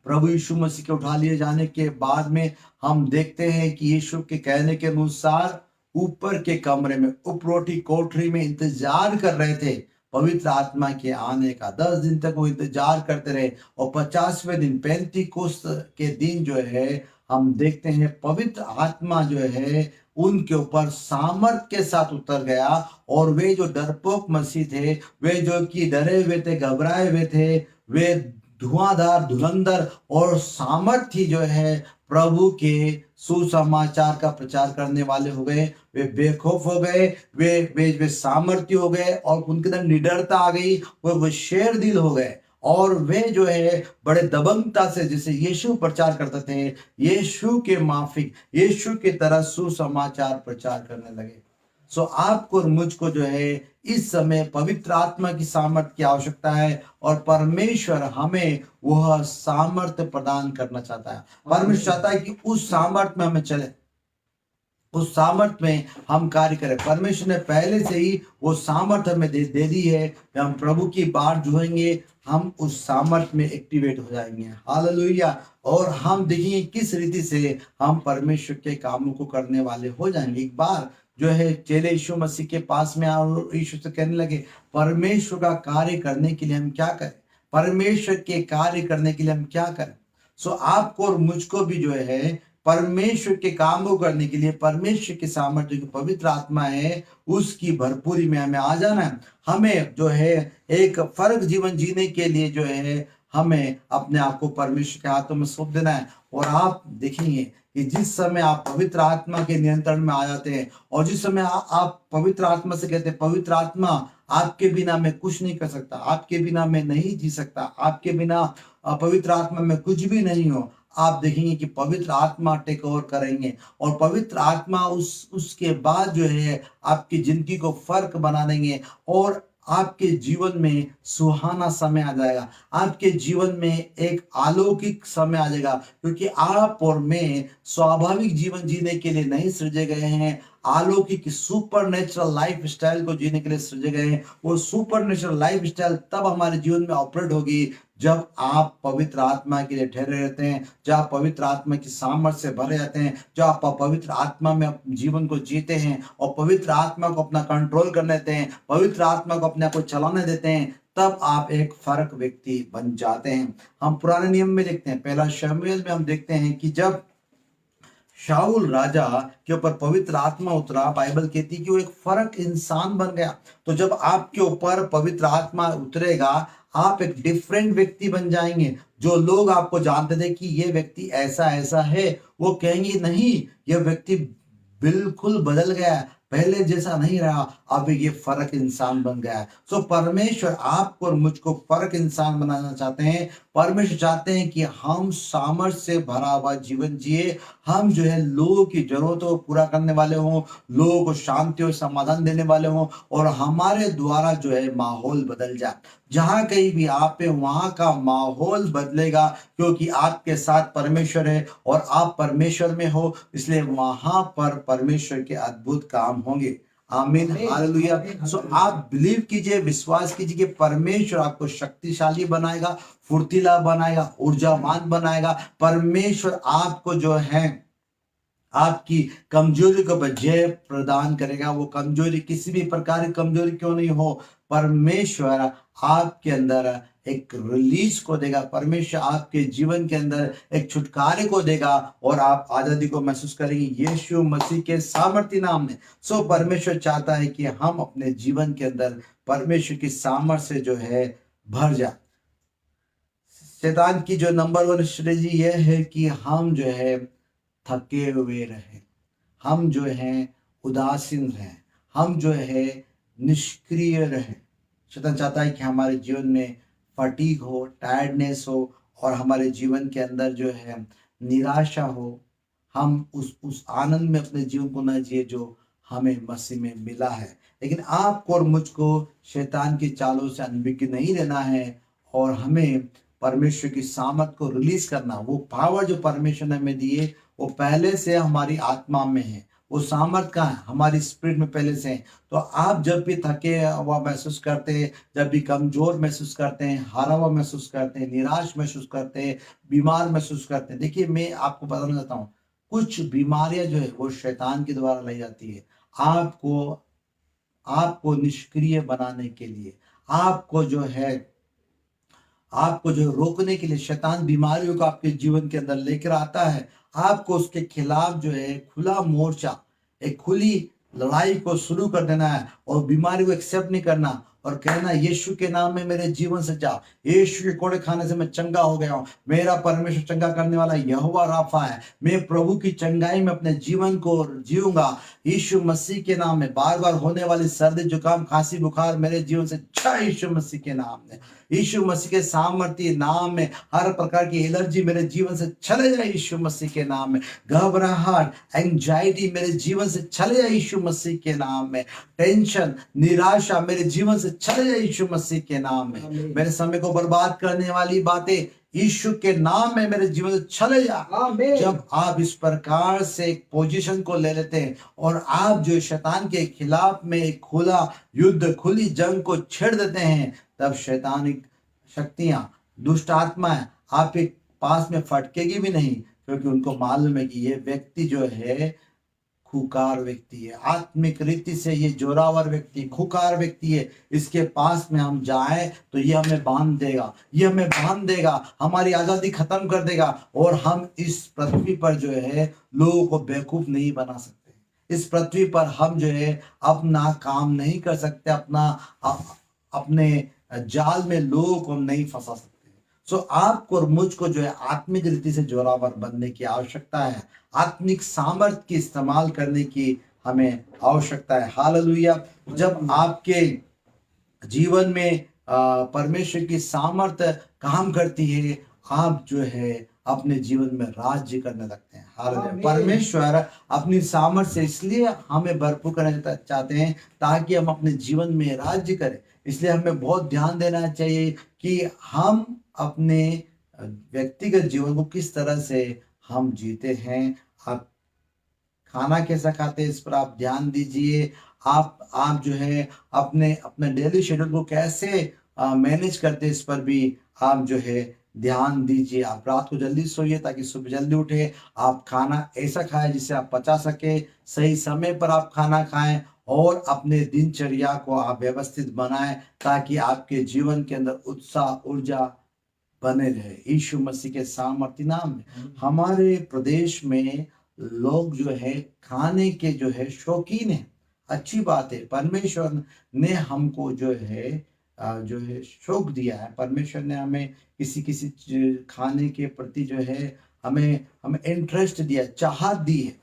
प्रभु यीशु मसीह के उठा लिए जाने के बाद में हम देखते हैं कि यीशु के कहने के अनुसार ऊपर के कमरे में उपरोटी कोठरी में इंतजार कर रहे थे पवित्र आत्मा के आने का। 10 दिन तक वो इंतजार करते रहे और 50वें दिन पेंतीकोस्त के दिन जो है हम देखते हैं पवित्र आत्मा जो है उनके ऊपर सामर्थ के साथ उतर गया और वे जो डरपोक मसीह थे, वे जो कि डरे हुए थे, घबराए हुए थे, वे धुआंधार धुरंधर और सामर्थी जो है प्रभु के सुसमाचार का प्रचार करने वाले हो गए। वे बेखौफ हो गए, वे सामर्थ्य हो गए और उनके अंदर निडरता आ गई। वो शेर दिल हो गए और वे जो है बड़े दबंगता से, जैसे यीशु प्रचार करते थे, यीशु के माफिक, यीशु की तरह सुसमाचार प्रचार करने लगे। सो आपको और मुझको जो है इस समय पवित्र आत्मा की सामर्थ्य की आवश्यकता है और परमेश्वर हमें वह सामर्थ्य प्रदान करना चाहता है। परमेश्वर चाहता है कि उस सामर्थ्य में हमें चले, उस सामर्थ्य में हम कार्य करें। परमेश्वर ने पहले से ही वो सामर्थ्य हमें दे दी है कि हम प्रभु की बात जोएंगे, हम उस सामर्थ्य में एक्टिवेट हो जाएंगे। हालेलुया। और हम देखेंगे किस रीति से हम परमेश्वर के कामों को करने वाले हो जाएंगे। एक बार जो है चेले यीशु मसीह के पास में और यीशु से कहने लगे, परमेश्वर का कार्य करने के लिए हम क्या करें, परमेश्वर के कार्य करने के लिए हम क्या करें। सो आपको और मुझको भी जो है परमेश्वर के कामों करने के लिए परमेश्वर के सामर्थ्य जो पवित्र आत्मा है उसकी भरपूरी में हमें आ जाना है। हमें जो है एक फर्क जीवन जीने के लिए जो है हमें अपने आप को परमेश्वर के हाथों में सौंप देना है। और आप देखेंगे कि जिस समय आप पवित्र आत्मा के नियंत्रण में आ जाते हैं और जिस समय आप पवित्र आत्मा से कहते हैं, पवित्र आत्मा आपके बिना मैं कुछ नहीं कर सकता, आपके बिना मैं नहीं जी सकता, आपके बिना पवित्र आत्मा में कुछ भी नहीं हो, आप देखेंगे कि पवित्र आत्मा टेक ओवर करेंगे और पवित्र आत्मा उसके बाद जो है आपकी जिंदगी को फर्क बना देंगे और आपके जीवन में सुहाना समय आ जाएगा, आपके जीवन में एक अलौकिक समय आ जाएगा। क्योंकि आप और मैं स्वाभाविक जीवन जीने के लिए नहीं सृजे गए हैं, अलौकिक सुपर नेचुरल लाइफ स्टाइल को जीने के लिए सृजे गए हैं। वो सुपर नेचुरल लाइफ स्टाइल तब हमारे जीवन में ऑपरेट होगी जब आप पवित्र आत्मा के लिए ठहरे रहते हैं, जब आप पवित्र आत्मा की सामर्थ्य से भरे जाते हैं, जब आप पवित्र आत्मा में जीवन को जीते हैं और पवित्र आत्मा को अपना कंट्रोल करने देते हैं, पवित्र आत्मा को अपने आप को चलाने देते हैं, तब आप एक फर्क व्यक्ति बन जाते हैं। हम पुराने नियम में देखते हैं, पहला शमूएल में हम देखते हैं कि जब शाऊल राजा के ऊपर पवित्र आत्मा उतरा, बाइबल कहती है कि वो एक फर्क इंसान बन गया। तो जब आपके ऊपर पवित्र आत्मा उतरेगा आप एक डिफरेंट व्यक्ति बन जाएंगे। जो लोग आपको जानते थे कि ये व्यक्ति ऐसा ऐसा है, वो कहेंगे नहीं ये व्यक्ति बिल्कुल बदल गया है, पहले जैसा नहीं रहा, अब ये फर्क इंसान बन गया है। सो परमेश्वर आपको और मुझको फर्क इंसान बनाना चाहते हैं। परमेश्वर चाहते हैं कि हम सामर्थ्य से भरा हुआ जीवन जिए, हम जो है लोगों की जरूरतों को पूरा करने वाले हों, लोगों को शांति और समाधान देने वाले हों और हमारे द्वारा जो है माहौल बदल जाए। जहां कहीं भी आप है वहां का माहौल बदलेगा, क्योंकि आपके साथ परमेश्वर है और आप परमेश्वर में हो, इसलिए वहां पर परमेश्वर के अद्भुत काम होंगे। आमीन, हालेलुया। सो आप बिलीव कीजिए, विश्वास कीजिए कि परमेश्वर आपको शक्तिशाली बनाएगा, फुर्तीला बनाएगा, ऊर्जावान बनाएगा। परमेश्वर आपको जो है आपकी कमजोरी को जय प्रदान करेगा। वो कमजोरी किसी भी प्रकार की कमजोरी क्यों नहीं हो, परमेश्वर आपके अंदर एक रिलीज को देगा, परमेश्वर आपके जीवन के अंदर एक छुटकारे को देगा और आप आजादी को महसूस करेंगे यीशु मसीह के सामर्थ्य नाम में। सो परमेश्वर चाहता है कि हम अपने जीवन के अंदर परमेश्वर की सामर्थ्य से जो है भर जाए। शैतान की जो नंबर 1 स्ट्रेटजी यह है कि हम जो है थके हुए रहें, हम जो है उदासीन रहें, हम जो है निष्क्रिय रहें। शैतान चाहता है कि हमारे जीवन में फटीग हो, टायर्डनेस हो और हमारे जीवन के अंदर जो है निराशा हो। हम उस आनंद में अपने जीवन को न जिए जो हमें मसीह में मिला है। लेकिन आपको और मुझको शैतान की चालों से अनभिज्ञ नहीं रहना है और हमें परमेश्वर की सामर्थ को रिलीज करना। वो पावर जो परमेश्वर ने हमें दी है वो पहले से हमारी आत्मा में है, वो सामर्थ कहाँ है? हमारी स्पिरिट में पहले से है। तो आप जब भी थके हुआ महसूस करते हैं, जब भी कमजोर महसूस करते हैं, हारा हुआ महसूस करते हैं, निराश महसूस करते हैं, बीमार महसूस करते हैं, देखिए मैं आपको बताना चाहता हूँ, कुछ बीमारियां जो है वो शैतान के द्वारा लाई जाती है। आपको आपको निष्क्रिय बनाने के लिए, आपको जो रोकने के लिए शैतान बीमारियों को आपके जीवन के अंदर लेकर आता है। आपको उसके खिलाफ जो है खुला मोर्चा, एक खुली लड़ाई को शुरू कर देना है और बीमारी को एक्सेप्ट नहीं करना और कहना यीशु के नाम में मेरे जीवन से जा, यीशु के कोड़े खाने से मैं चंगा हो गया हूँ, मेरा परमेश्वर चंगा करने वाला यहोवा राफा है, मैं प्रभु की चंगाई में अपने जीवन को जीऊंगा यीशु मसीह के नाम में। बार बार होने वाली सर्दी जुकाम खांसी बुखार मेरे जीवन से जा यीशु मसीह के नाम में, यीशु मसीह के सामर्थ्य नाम में। हर प्रकार की एलर्जी मेरे जीवन से चले जाए यीशु मसीह के नाम में। घबराहट, एंजाइटी मेरे जीवन से चले जाए यीशु मसीह के नाम में। टेंशन, निराशा मेरे जीवन से चले जाए यीशु मसीह के नाम में। मेरे समय को बर्बाद करने वाली बातें यीशु के नाम में मेरे जीवन से चले जा। जब आप इस प्रकार से एक पोजीशन को ले लेते हैं और आप जो शैतान के खिलाफ में एक खुला युद्ध, खुली जंग को छेड़ देते हैं, तब शैतानिक शक्तियां, दुष्ट आत्माएं आपके पास में फटकेगी भी नहीं, क्योंकि उनको मालूम है कि ये व्यक्ति जो है खुकार व्यक्ति है, आत्मिक रीति से ये जोरावर व्यक्ति, खुकार व्यक्ति है। इसके पास में हम जाएं तो ये हमें बांध देगा, ये हमें बांध देगा, हमारी आजादी खत्म कर देगा और हम इस पृथ्वी पर जो है लोगों को बेवकूफ नहीं बना सकते। इस पृथ्वी पर हम जो है अपना काम नहीं कर सकते, अपने जाल में लोगों को नहीं फंसा सकते। सो आपको और मुझको जो है आत्मिक रीति से जोरावर बनने की आवश्यकता है, आत्मिक सामर्थ्य की इस्तेमाल करने की हमें आवश्यकता है। हालेलुया। जब आपके जीवन में परमेश्वर की सामर्थ्य काम करती है, आप जो है अपने जीवन में राज्य करने लगते हैं। हालेलुया। परमेश्वर अपनी सामर्थ्य से इसलिए हमें भरपूर करना चाहते हैं ताकि हम अपने जीवन में राज्य करें। इसलिए हमें बहुत ध्यान देना चाहिए कि हम अपने व्यक्तिगत जीवन को किस तरह से हम जीते हैं। आप खाना कैसा खाते हैं इस पर आप ध्यान दीजिए। आप जो है अपने अपने डेली शेड्यूल को कैसे मैनेज करते हैं इस पर भी आप जो है ध्यान दीजिए। आप रात को जल्दी सोइए ताकि सुबह जल्दी उठे। आप खाना ऐसा खाएं जिससे आप पचा सके, सही समय पर आप खाना खाएं और अपने दिनचर्या को आप व्यवस्थित बनाएं ताकि आपके जीवन के अंदर उत्साह, ऊर्जा बने रहे यीशु मसीह के सामर्थ्य नाम में। हमारे प्रदेश में लोग जो है खाने के जो है शौकीन है, अच्छी बात है। परमेश्वर ने हमको जो है शौक दिया है। परमेश्वर ने हमें किसी खाने के प्रति जो है हमें इंटरेस्ट दिया, चाहत दी है।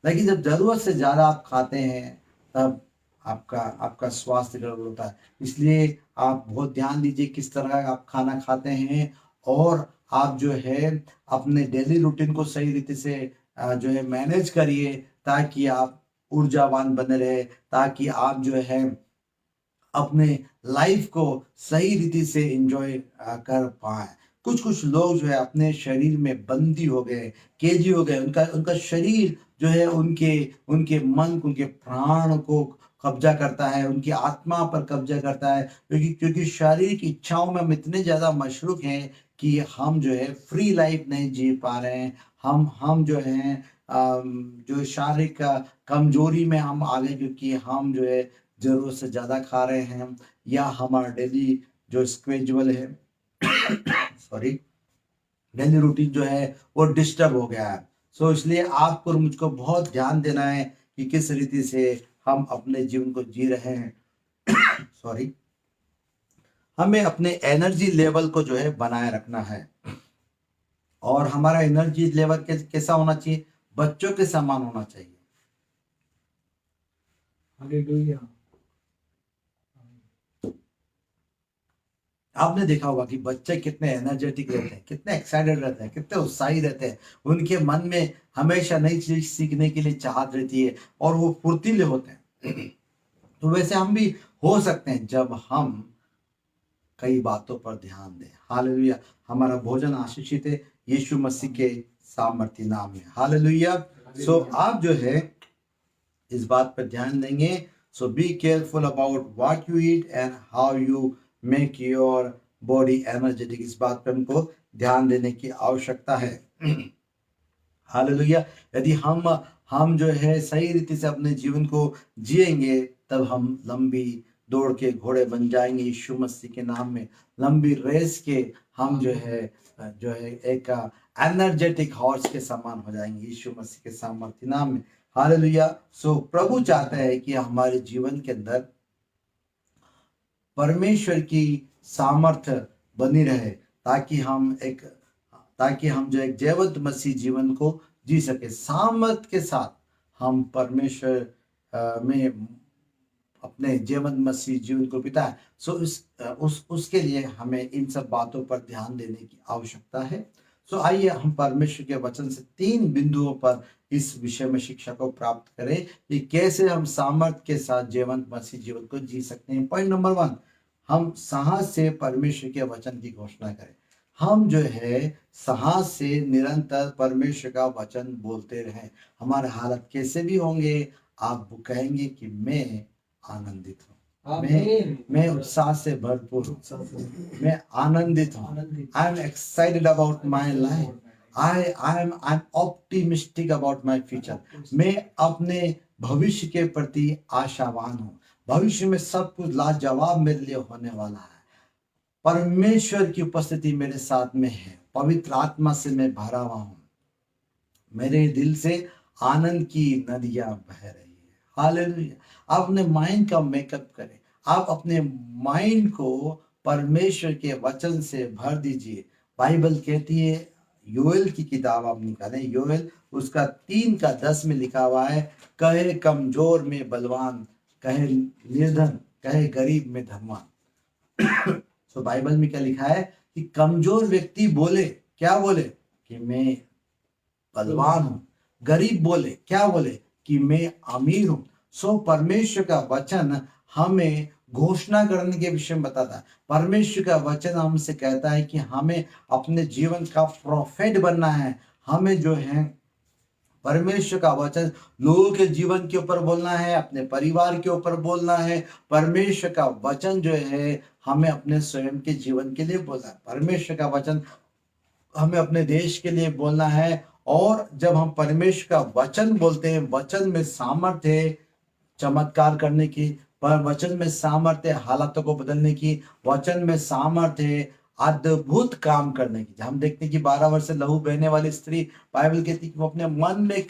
लेकिन जब जरूरत से ज्यादा आप खाते हैं तब आपका स्वास्थ्य गड़बड़ होता है। इसलिए आप बहुत ध्यान दीजिए किस तरह आप खाना खाते हैं और आप जो है अपने डेली रूटीन को सही रीति से जो है मैनेज करिए ताकि आप ऊर्जावान बने रहे, ताकि आप जो है अपने लाइफ को सही रीति से एंजॉय कर पाए। कुछ लोग जो है अपने शरीर में बंदी हो गए, कैदी हो गए। उनका शरीर जो है उनके मन, उनके प्राण को कब्जा करता है, उनकी आत्मा पर कब्जा करता है, क्योंकि शारीरिक इच्छाओं में हम इतने ज्यादा मशरूक हैं कि हम जो है फ्री लाइफ नहीं जी पा रहे हैं। हम जो है जो शारीरिक कमजोरी में हम आ गए, क्योंकि हम जो है जरूरत से ज्यादा खा रहे हैं या हमारा डेली जो स्केड्यूल है सॉरी, डेली रूटीन जो है वो डिस्टर्ब हो गया है। सो इसलिए आपको और मुझको बहुत ध्यान देना है कि किस रीति से हम अपने जीवन को जी रहे हैं। सॉरी, हमें अपने एनर्जी लेवल को जो है बनाए रखना है, और हमारा एनर्जी लेवल कैसा होना चाहिए? बच्चों के समान होना चाहिए। हालेलुया। आपने देखा होगा कि बच्चे कितने एनर्जेटिक रहते हैं, कितने एक्साइटेड रहते हैं, कितने उत्साही रहते हैं। उनके मन में हमेशा नई चीज सीखने के लिए चाहत रहती है और वो फुर्तीले होते हैं। तो वैसे हम भी हो सकते हैं जब हम कई बातों पर ध्यान दें। हालेलुया। हमारा भोजन आशीषित है यीशु मसीह के सामर्थ्य नाम में। हालेलुया। सो आप जो है इस बात पर ध्यान देंगे। So be careful about what you eat and how you make your body energetic. इस बात पर हमको ध्यान देने की आवश्यकता है। हालेलुया। यदि हम जो है सही रीति से अपने जीवन को जिएंगे, तब हम लंबी दौड़ के घोड़े बन जाएंगे यीशु मसीह के नाम में। लंबी रेस के हम जो है एक एनर्जेटिक हॉर्स के समान हो जाएंगे यीशु मसीह के सामर्थ्य नाम में। हालेलुया। सो प्रभु चाहता है कि हमारे जीवन के अंदर परमेश्वर की सामर्थ्य बनी रहे, ताकि हम जो एक जीवंत मसीह जीवन को जी सके। सामर्थ के साथ हम परमेश्वर में अपने जीवन मसीह जीवन को बिताए। सो उसके लिए हमें इन सब बातों पर ध्यान देने की आवश्यकता है। सो आइए हम परमेश्वर के वचन से 3 बिंदुओं पर इस विषय में शिक्षा को प्राप्त करें कि कैसे हम सामर्थ के साथ जीवंत मसीह जीवन को जी सकते हैं। पॉइंट नंबर 1, हम साहस से परमेश्वर के वचन की घोषणा करें। हम जो है साहस से निरंतर परमेश्वर का वचन बोलते रहें। हमारे हालत कैसे भी होंगे, आप कहेंगे कि मैं आनंदित हूँ, मैं उत्साह से भरपूर हूँ, मैं आनंदित हूँ। I am excited about my life, I am optimistic about my future. मैं अपने भविष्य के प्रति आशावान हूँ। भविष्य में सब कुछ लाजवाब मेरे लिए होने वाला है। परमेश्वर की उपस्थिति मेरे साथ में है। पवित्र आत्मा से मैं भरा हुआ हूँ। मेरे दिल से आनंद की नदियां बह रही है। हालेलुया। आप अपने माइंड का मेकअप करें। आप अपने माइंड को परमेश्वर के वचन से भर दीजिए। बाइबल कहती है, योएल की किताब आप निकालें, योएल उसका 3:10 में लिखा हुआ है, कहे कमजोर में बलवान, कहे निर्धन, कहे गरीब में धनवान। तो बाइबल में क्या लिखा है कि कमजोर व्यक्ति बोले, क्या बोले? कि मैं बलवान हूं। गरीब बोले, क्या बोले? कि मैं अमीर हूं। सो परमेश्वर का वचन हमें घोषणा करने के विषय में बताता है। परमेश्वर का वचन हमसे कहता है कि हमें अपने जीवन का प्रोफेट बनना है। हमें जो है परमेश्वर का वचन लोगों के जीवन के ऊपर बोलना है, अपने परिवार के ऊपर बोलना है। परमेश्वर का वचन जो है हमें अपने स्वयं के जीवन के लिए बोलना है। परमेश्वर का वचन हमें अपने देश के लिए बोलना है। और जब हम परमेश्वर का वचन बोलते हैं, वचन में सामर्थ्य है चमत्कार करने की, पर वचन में सामर्थ्य है हालातों को बदलने की, वचन में सामर्थ्य है अद्भुत काम करने की। हम देखते हैं कि 12 वर्ष से लहू बहने वाली स्त्री, बाइबल कहती कि वो अपने मन में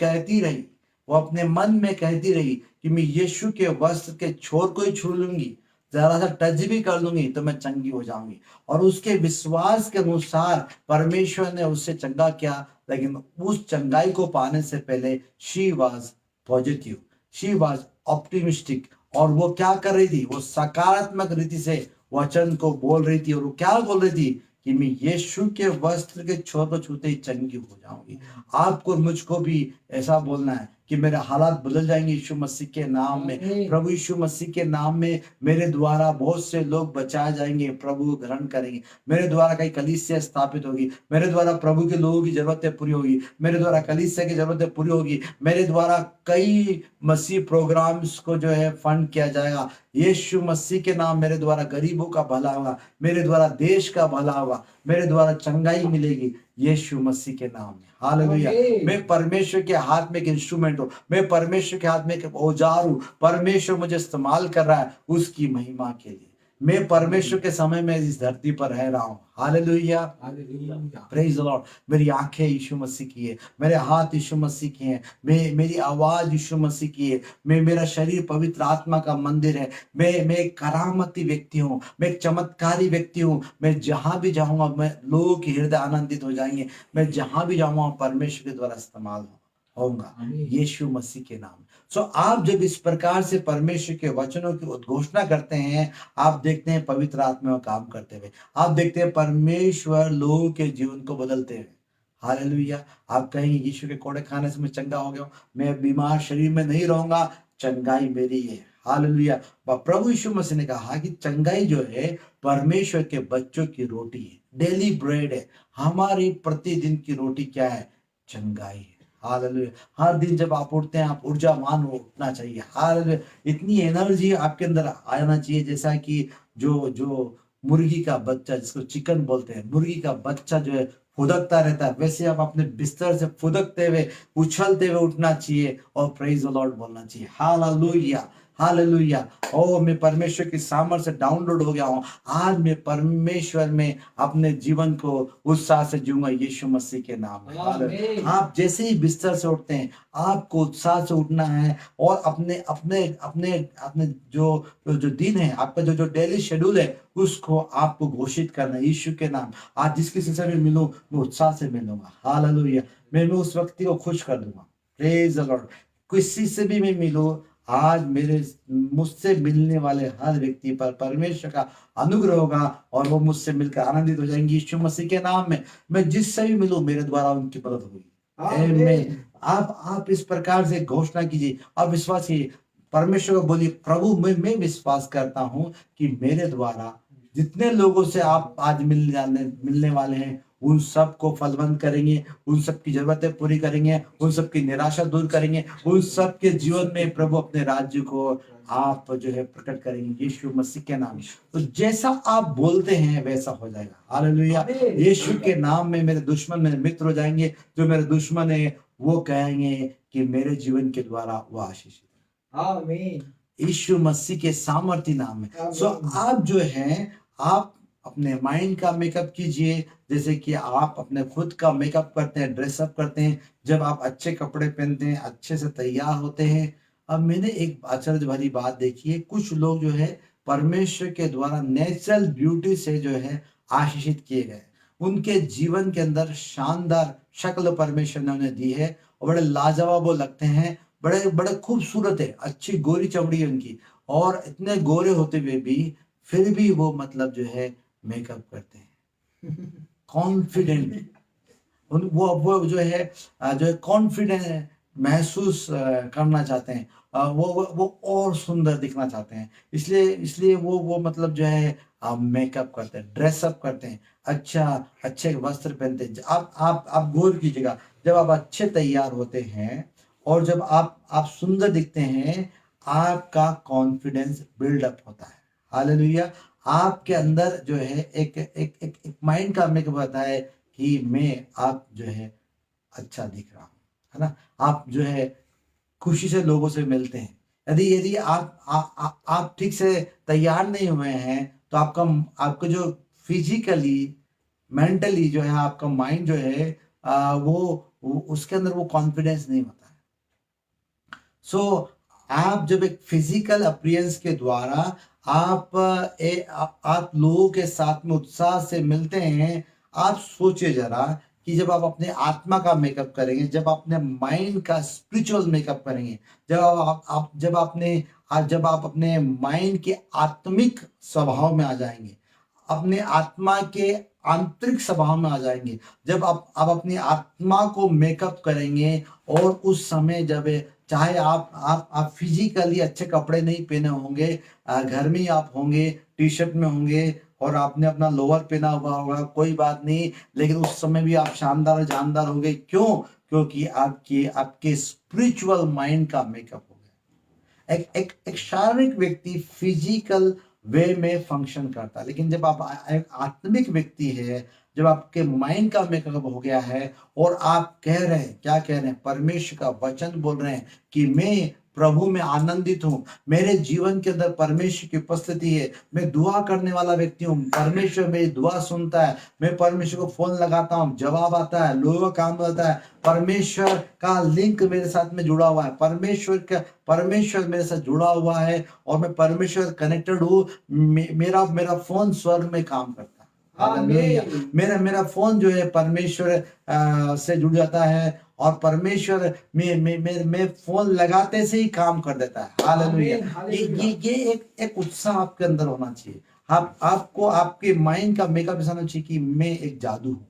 कहती रही, कि मैं यीशु के वस्त्र के छोर को ही छू लूंगी, जरा सा टच भी कर लूंगी तो मैं चंगी हो जाऊंगी। और उसके विश्वास के अनुसार परमेश्वर ने उससे चंगा किया। लेकिन उस चंगाई को पाने से पहले she was positive, she was optimistic. और वो क्या कर रही थी? वो सकारात्मक रीति से वचन को बोल रही थी। और वो क्या बोल रही थी? कि मैं यीशु के वस्त्र के छोर को छूते ही चंगी हो जाऊंगी। आपको और मुझको भी ऐसा बोलना है कि मेरे हालात बदल जाएंगे यीशु मसीह के नाम में। प्रभु यीशु मसीह के नाम में मेरे द्वारा बहुत से लोग बचाए जाएंगे, प्रभु ग्रहण करेंगे। मेरे द्वारा कई कलीसिया स्थापित होगी। मेरे द्वारा प्रभु के लोगों की जरूरतें पूरी होगी। मेरे द्वारा कलीसिया की जरूरतें पूरी होगी। मेरे द्वारा कई मसीह प्रोग्राम्स को जो है फंड किया जाएगा। यीशु मसीह के नाम मेरे द्वारा गरीबों का भला होगा, मेरे द्वारा देश का भला होगा, मेरे द्वारा चंगाई मिलेगी यीशु मसीह के नाम में। हालेलुया। मैं परमेश्वर के हाथ में एक इंस्ट्रूमेंट हूँ, मैं परमेश्वर के हाथ में एक औजार हूँ। परमेश्वर मुझे इस्तेमाल कर रहा है उसकी महिमा के लिए। मैं परमेश्वर के समय में इस धरती पर रह रहा हूँ। Hallelujah, hallelujah. Praise the Lord. मेरी आंखें यीशु मसीह की है, मेरे हाथ यीशु मसीह की हैं, मेरी आवाज यीशु मसीह की है, मेरा शरीर पवित्र आत्मा का मंदिर है। मैं एक करामती व्यक्ति हूँ, मैं एक चमत्कारी व्यक्ति हूँ। मैं जहां भी जाऊंगा मैं लोगों के हृदय आनंदित हो जाएंगे। मैं जहां भी जाऊंगा परमेश्वर के द्वारा इस्तेमाल होऊंगा, आमीन। यीशु मसीह के नाम। सो आप जब इस प्रकार से परमेश्वर के वचनों की उद्घोषणा करते हैं, आप देखते हैं पवित्र आत्मा में काम करते हुए, आप देखते हैं परमेश्वर लोगों के जीवन को बदलते हुए। हालेलुया। आप कहीं यीशु के कोड़े खाने से मैं चंगा हो गया हूं, मैं बीमार शरीर में नहीं रहूंगा, चंगाई मेरी है। हालेलुया। प्रभु यीशु मसीह ने कहा कि चंगाई जो है परमेश्वर के बच्चों की रोटी है, डेली ब्रेड है। हमारी प्रतिदिन की रोटी क्या है? चंगाई है। हालेलुया। हर दिन जब आप उठते हैं आप ऊर्जावान उठना चाहिए। हालेलुया। इतनी एनर्जी आपके अंदर आना चाहिए जैसा कि जो जो मुर्गी का बच्चा, जिसको चिकन बोलते हैं, मुर्गी का बच्चा जो है फुदकता रहता है, वैसे आप अपने बिस्तर से फुदकते हुए उछलते हुए उठना चाहिए और प्रेज द लॉर्ड बोलना चाहिए। Hallelujah, hallelujah. ओ मैं परमेश्वर की सामर्थ्य से डाउनलोड हो गया हूँ। आज मैं परमेश्वर में अपने जीवन को उत्साह से जीऊंगा यीशु मसीह के नाम में। हालेलुया। आमीन। आप जैसे ही बिस्तर से उठते हैं आपको उत्साह से उठना है और अपने अपने अपने अपने जो जो दिन है, आपका जो डेली शेड्यूल है, उसको आपको घोषित करना है यीशु के नाम। आज जिस किसी से भी मिलूं मैं उत्साह से मिलूंगा। हालेलुया। मैं उस व्यक्ति को खुश कर दूंगा। Praise the Lord. किसी से भी मैं मिलूं, आज मेरे मुझसे मिलने वाले हर व्यक्ति पर परमेश्वर का अनुग्रह होगा और वो मुझसे मिलकर आनंदित हो जाएंगे यीशु मसीह के नाम में। मैं जिससे भी मिलूं मेरे द्वारा उनकी मदद होगी। आमीन। आप इस प्रकार से घोषणा कीजिए, आप विश्वास कीजिए, परमेश्वर को बोलिए, प्रभु मैं विश्वास करता हूं कि मेरे द्वारा जितने लोगों से आप आज मिलने वाले हैं उन सबको फलवंत करेंगे, उन सबकी जरूरतें पूरी करेंगे, उन सबकी निराशा दूर करेंगे, उन सबके जीवन में प्रभु अपने राज्य को आप जो है प्रकट करेंगे यीशु मसीह के नाम में। तो जैसा आप बोलते हैं वैसा हो जाएगा। हालेलुया। यीशु के नाम में मेरे दुश्मन मेरे मित्र हो जाएंगे। जो मेरे दुश्मन है वो कहेंगे कि मेरे जीवन के द्वारा वो आशीषित है। आमीन। यीशु मसीह के सामर्थ्य नाम में। सो आप जो है आप अपने माइंड का मेकअप कीजिए, जैसे कि आप अपने खुद का मेकअप करते हैं, ड्रेसअप करते हैं। जब आप अच्छे कपड़े पहनते हैं, अच्छे से तैयार होते हैं। अब मैंने एक आश्चर्य भरी बात देखी है, कुछ लोग जो है परमेश्वर के द्वारा नेचुरल ब्यूटी से जो है आशीषित किए गए। उनके जीवन के अंदर शानदार शक्ल परमेश्वर ने उन्हें दी है और बड़े लाजवाब वो लगते हैं, बड़े बड़े खूबसूरत है, अच्छी गोरी चमड़ी है उनकी, और इतने गोरे होते हुए भी फिर भी वो मतलब जो है मेकअप करते हैं कॉन्फिडेंट। वो जो है कॉन्फिडेंट महसूस करना चाहते हैं। वो और सुंदर दिखना चाहते हैं, इसलिए इसलिए वो मतलब जो है मेकअप करते हैं, ड्रेसअप करते हैं, अच्छा अच्छे वस्त्र पहनते हैं। आप गौर कीजिएगा, जब आप अच्छे तैयार होते हैं और जब आप सुंदर दिखते हैं, आपका कॉन्फिडेंस बिल्डअप होता है। हालेलुया। आपके अंदर जो है एक माइंड का मेकअप होता है कि मैं आप जो है अच्छा दिख रहा हूँ, है ना। आप जो है खुशी से लोगों से मिलते हैं। यदि यदि आप ठीक से तैयार नहीं हुए हैं तो आपका जो फिजिकली मेंटली जो है आपका माइंड जो है वो उसके अंदर वो कॉन्फिडेंस नहीं होता है। सो आप जब एक फिजिकल अपीयरेंस के द्वारा आप लोगों के साथ में उत्साह से मिलते हैं, आप सोचिए जरा कि जब आप अपने आत्मा का मेकअप करेंगे, जब आप अपने माइंड का स्पिरिचुअल मेकअप करेंगे, जब आप अपने माइंड के आत्मिक स्वभाव में आ जाएंगे, अपने आत्मा के आंतरिक स्वभाव में आ जाएंगे, जब आप अपनी आत्मा को मेकअप करेंगे और उस समय जब चाहे आप फिजिकली अच्छे कपड़े नहीं पहने होंगे, घर में ही आप होंगे, टी शर्ट में होंगे और आपने अपना लोअर पहना हुआ होगा, कोई बात नहीं, लेकिन उस समय भी आप शानदार जानदार होंगे। क्यों? क्योंकि आपके स्पिरिचुअल माइंड का मेकअप हो गया। एक शारीरिक व्यक्ति फिजिकल वे में फंक्शन करता है, लेकिन जब आप एक आत्मिक व्यक्ति है, जब आपके माइंड का मेकअप हो गया है और आप कह रहे हैं, क्या कह रहे हैं? परमेश्वर का वचन बोल रहे हैं कि मैं प्रभु में आनंदित हूँ, मेरे जीवन के अंदर परमेश्वर की उपस्थिति है, मैं दुआ करने वाला व्यक्ति हूँ, परमेश्वर मेरी दुआ सुनता है, मैं परमेश्वर को फोन लगाता हूँ, जवाब आता है, लोगों का काम होता है, परमेश्वर का लिंक मेरे साथ में जुड़ा हुआ है, परमेश्वर मेरे साथ जुड़ा हुआ है और मैं परमेश्वर कनेक्टेड हूँ। मेरा मेरा फोन स्वर्ग में काम करता है। हालेलुया। आमीन मेरा फोन जो है परमेश्वर से जुड़ जाता है और परमेश्वर में फोन लगाते से ही काम कर देता है। हालेलुया। आमीन ये हालेलुया ये ये एक उत्साह आपके अंदर होना चाहिए। आपको आपके माइंड का मेकअप ऐसा होना चाहिए कि मैं एक जादू हूँ।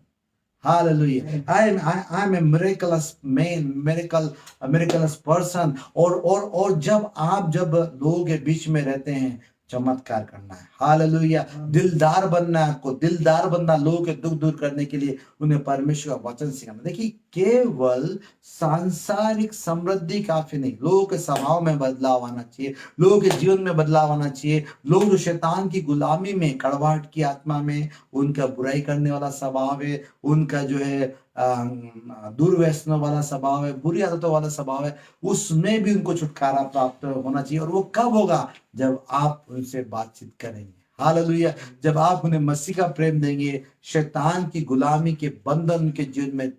Hallelujah. I'm a miraculous man, miraculous person. और जब लोगों के बीच में रहते हैं, चमत्कार करना है। हालेलुया। दिलदार बनना है आपको, दिलदार बनना, लोगों के दुख दूर करने के लिए उन्हें परमेश्वर का वचन सिखाना। देखिए, केवल सांसारिक समृद्धि काफी नहीं, लोगों के स्वभाव में बदलाव आना चाहिए, लोगों के जीवन में बदलाव आना चाहिए। लोग जो शैतान की गुलामी में, कड़वाहट की आत्मा में, उनका बुराई करने वाला स्वभाव है, उनका जो है दुर्व्यसनों वाला स्वभाव है, बुरी आदतों वाला स्वभाव है, उसमें भी उनको छुटकारा प्राप्त होना चाहिए। और वो कब होगा? जब आप उनसे बातचीत करेंगे। हालेलुया। जब आप उन्हें मसीह का प्रेम देंगे, शैतान की गुलामी के बंधन उनके जीवन में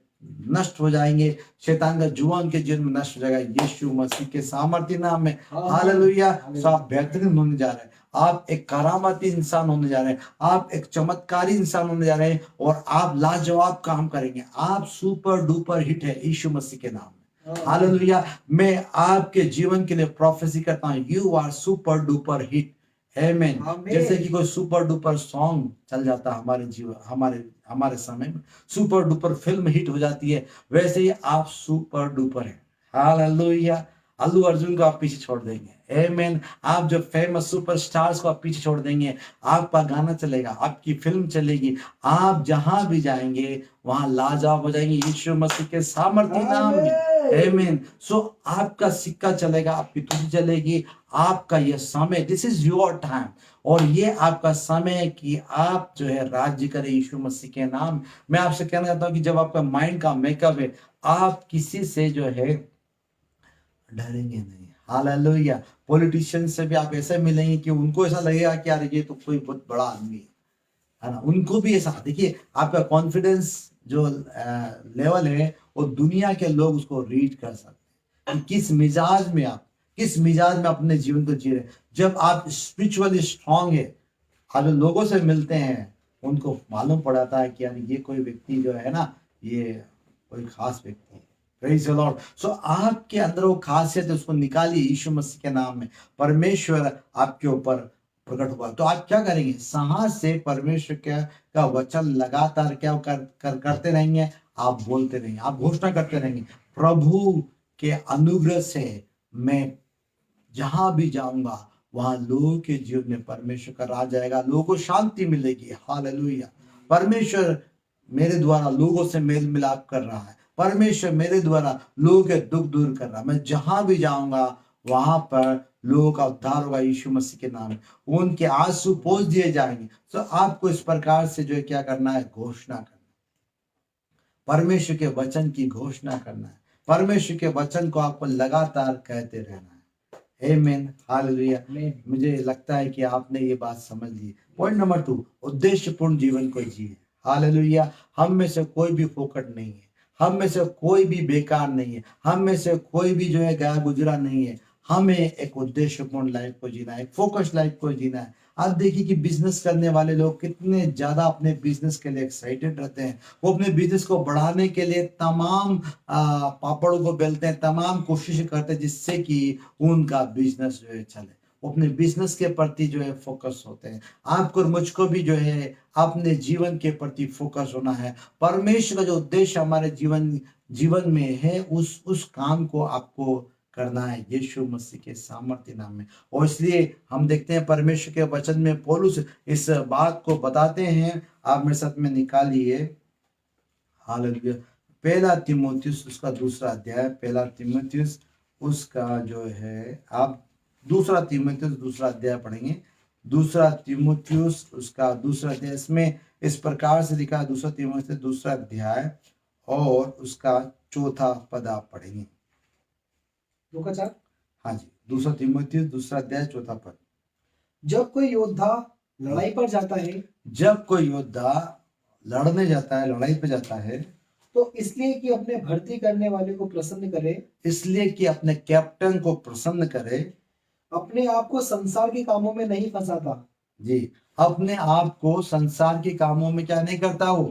नष्ट हो जाएंगे, शैतान का जुआ उनके जीवन में नष्ट हो जाएगा यीशु मसीह के सामर्थ्य नाम में। हालेलुया। तो आप बेहतरीन होने जा रहे हैं, आप एक करामाती इंसान होने जा रहे हैं, आप एक चमत्कारी इंसान होने जा रहे हैं और आप लाजवाब काम करेंगे। आप सुपर डुपर हिट है यीशु मसीह के नाम में। हालेलुया। मैं आपके जीवन के लिए प्रोफेसी करता हूं, you are super duper hit. आमीन। जैसे कि कोई सुपर डुपर सॉन्ग चल जाता है हमारे जीवन, हमारे समय में सुपर डुपर फिल्म हिट हो जाती है, वैसे ही आप सुपर डुपर हैं। हालेलुया। अल्लू अर्जुन को आप पीछे छोड़ देंगे। आमीन। आप जो फेमस सुपरस्टार्स को आप पीछे छोड़ देंगे, आपका गाना चलेगा, आपकी फिल्म चलेगी, आप जहां भी जाएंगे वहां लाजवाब हो जाएंगे यीशु मसीह के सामर्थ्य नाम में। आमीन। सो आपका सिक्का चलेगा, आपकी तुझी चलेगी, आपका यह समय, दिस इज योर टाइम, और ये आपका समय है कि आप जो है राज्य करें यीशु मसीह के नाम। मैं आपसे कहना चाहता हूं कि जब आपका माइंड का मेकअप है, आप किसी से जो है डरेंगे नहीं। हालेलुया। पॉलिटिशियन से भी आप ऐसे मिलेंगे कि उनको ऐसा लगेगा कि यार ये तो कोई बहुत बड़ा आदमी है ना। उनको भी ऐसा, देखिए, आपका कॉन्फिडेंस जो लेवल है, वो दुनिया के लोग उसको रीड कर सकते हैं कि किस मिजाज में अपने जीवन को जी रहे हैं। जब आप स्पिरिचुअली स्ट्रांग है, आप जो लोगों से मिलते हैं, उनको मालूम पड़ता है कि यार ये कोई व्यक्ति जो है ना, ये कोई खास व्यक्ति है। Praise the Lord. सो आपके अंदर वो खासियत है, उसको निकालिए यीशु मसीह के नाम में। परमेश्वर आपके ऊपर प्रकट हुआ तो आप क्या करेंगे? साहस से परमेश्वर का वचन लगातार क्या करते रहेंगे, आप बोलते रहेंगे, आप घोषणा करते रहेंगे, प्रभु के अनुग्रह से मैं जहां भी जाऊंगा वहां लोगों के जीवन में परमेश्वर का राज आएगा, लोगों को शांति मिलेगी। हालेलुया। परमेश्वर मेरे द्वारा लोगों से मेल मिलाप कर रहा है, परमेश्वर मेरे द्वारा लोगों के दुख दूर कर रहा है। मैं जहां भी जाऊंगा वहां पर लोगों का उद्धार होगा यीशु मसीह के नाम में, उनके आंसू पोंछ दिए जाएंगे। तो आपको इस प्रकार से जो है क्या करना है? घोषणा करना, परमेश्वर के वचन की घोषणा करना है, परमेश्वर के वचन को आपको लगातार कहते रहना है। आमीन। हालेलुया। मुझे लगता है कि आपने ये बात समझ ली। पॉइंट नंबर 2, उद्देश्यपूर्ण जीवन को जिए। हालेलुया। हम में से कोई भी फोकट नहीं है, हम में से कोई भी बेकार नहीं है, हम में से कोई भी जो है गया गुजरा नहीं है। हमें एक उद्देश्यपूर्ण लाइफ को जीना है, एक फोकस लाइफ को जीना है। आप देखिए कि बिजनेस करने वाले लोग कितने ज्यादा अपने बिजनेस के लिए एक्साइटेड रहते हैं, वो अपने बिजनेस को बढ़ाने के लिए तमाम पापड़ों को बेलते हैं, तमाम कोशिश करते हैं जिससे कि उनका बिजनेस जो है चले। वो अपने बिजनेस के प्रति जो है फोकस होते हैं। आपको और मुझको भी जो है अपने जीवन के प्रति फोकस होना है। परमेश्वर का जो उद्देश्य हमारे जीवन में है, उस काम को आपको करना है यीशु मसीह के सामर्थ्य नाम में। और इसलिए हम देखते हैं परमेश्वर के वचन में पौलुस इस बात को बताते हैं। आप मेरे साथ में निकालिए, हालेलुया, पहला तीमुथियुस उसका 2 अध्याय, पहला तीमुथियुस उसका जो है, आप 2 तीमुथियुस 2 अध्याय पढ़ेंगे। 2 तीमुथियुस उसका 2 अध्याय, इसमें इस प्रकार से लिखा है, 2 तीमुथियुस 2 अध्याय और उसका 4 पद आप पढ़ेंगे। 2 का 4। हाँ जी, 2 तीमुथियुस 2 अध्याय 4 पद। जब कोई योद्धा लड़ाई पर जाता है जब कोई योद्धा लड़ने जाता है, लड़ाई पे जाता है, तो इसलिए कि अपने भर्ती करने वाले को प्रसन्न करे, इसलिए कि अपने कैप्टन को प्रसन्न करे। अपने आप को संसार के कामों में नहीं फंसाता। जी, अपने आप को संसार के कामों में क्या नहीं करता, वो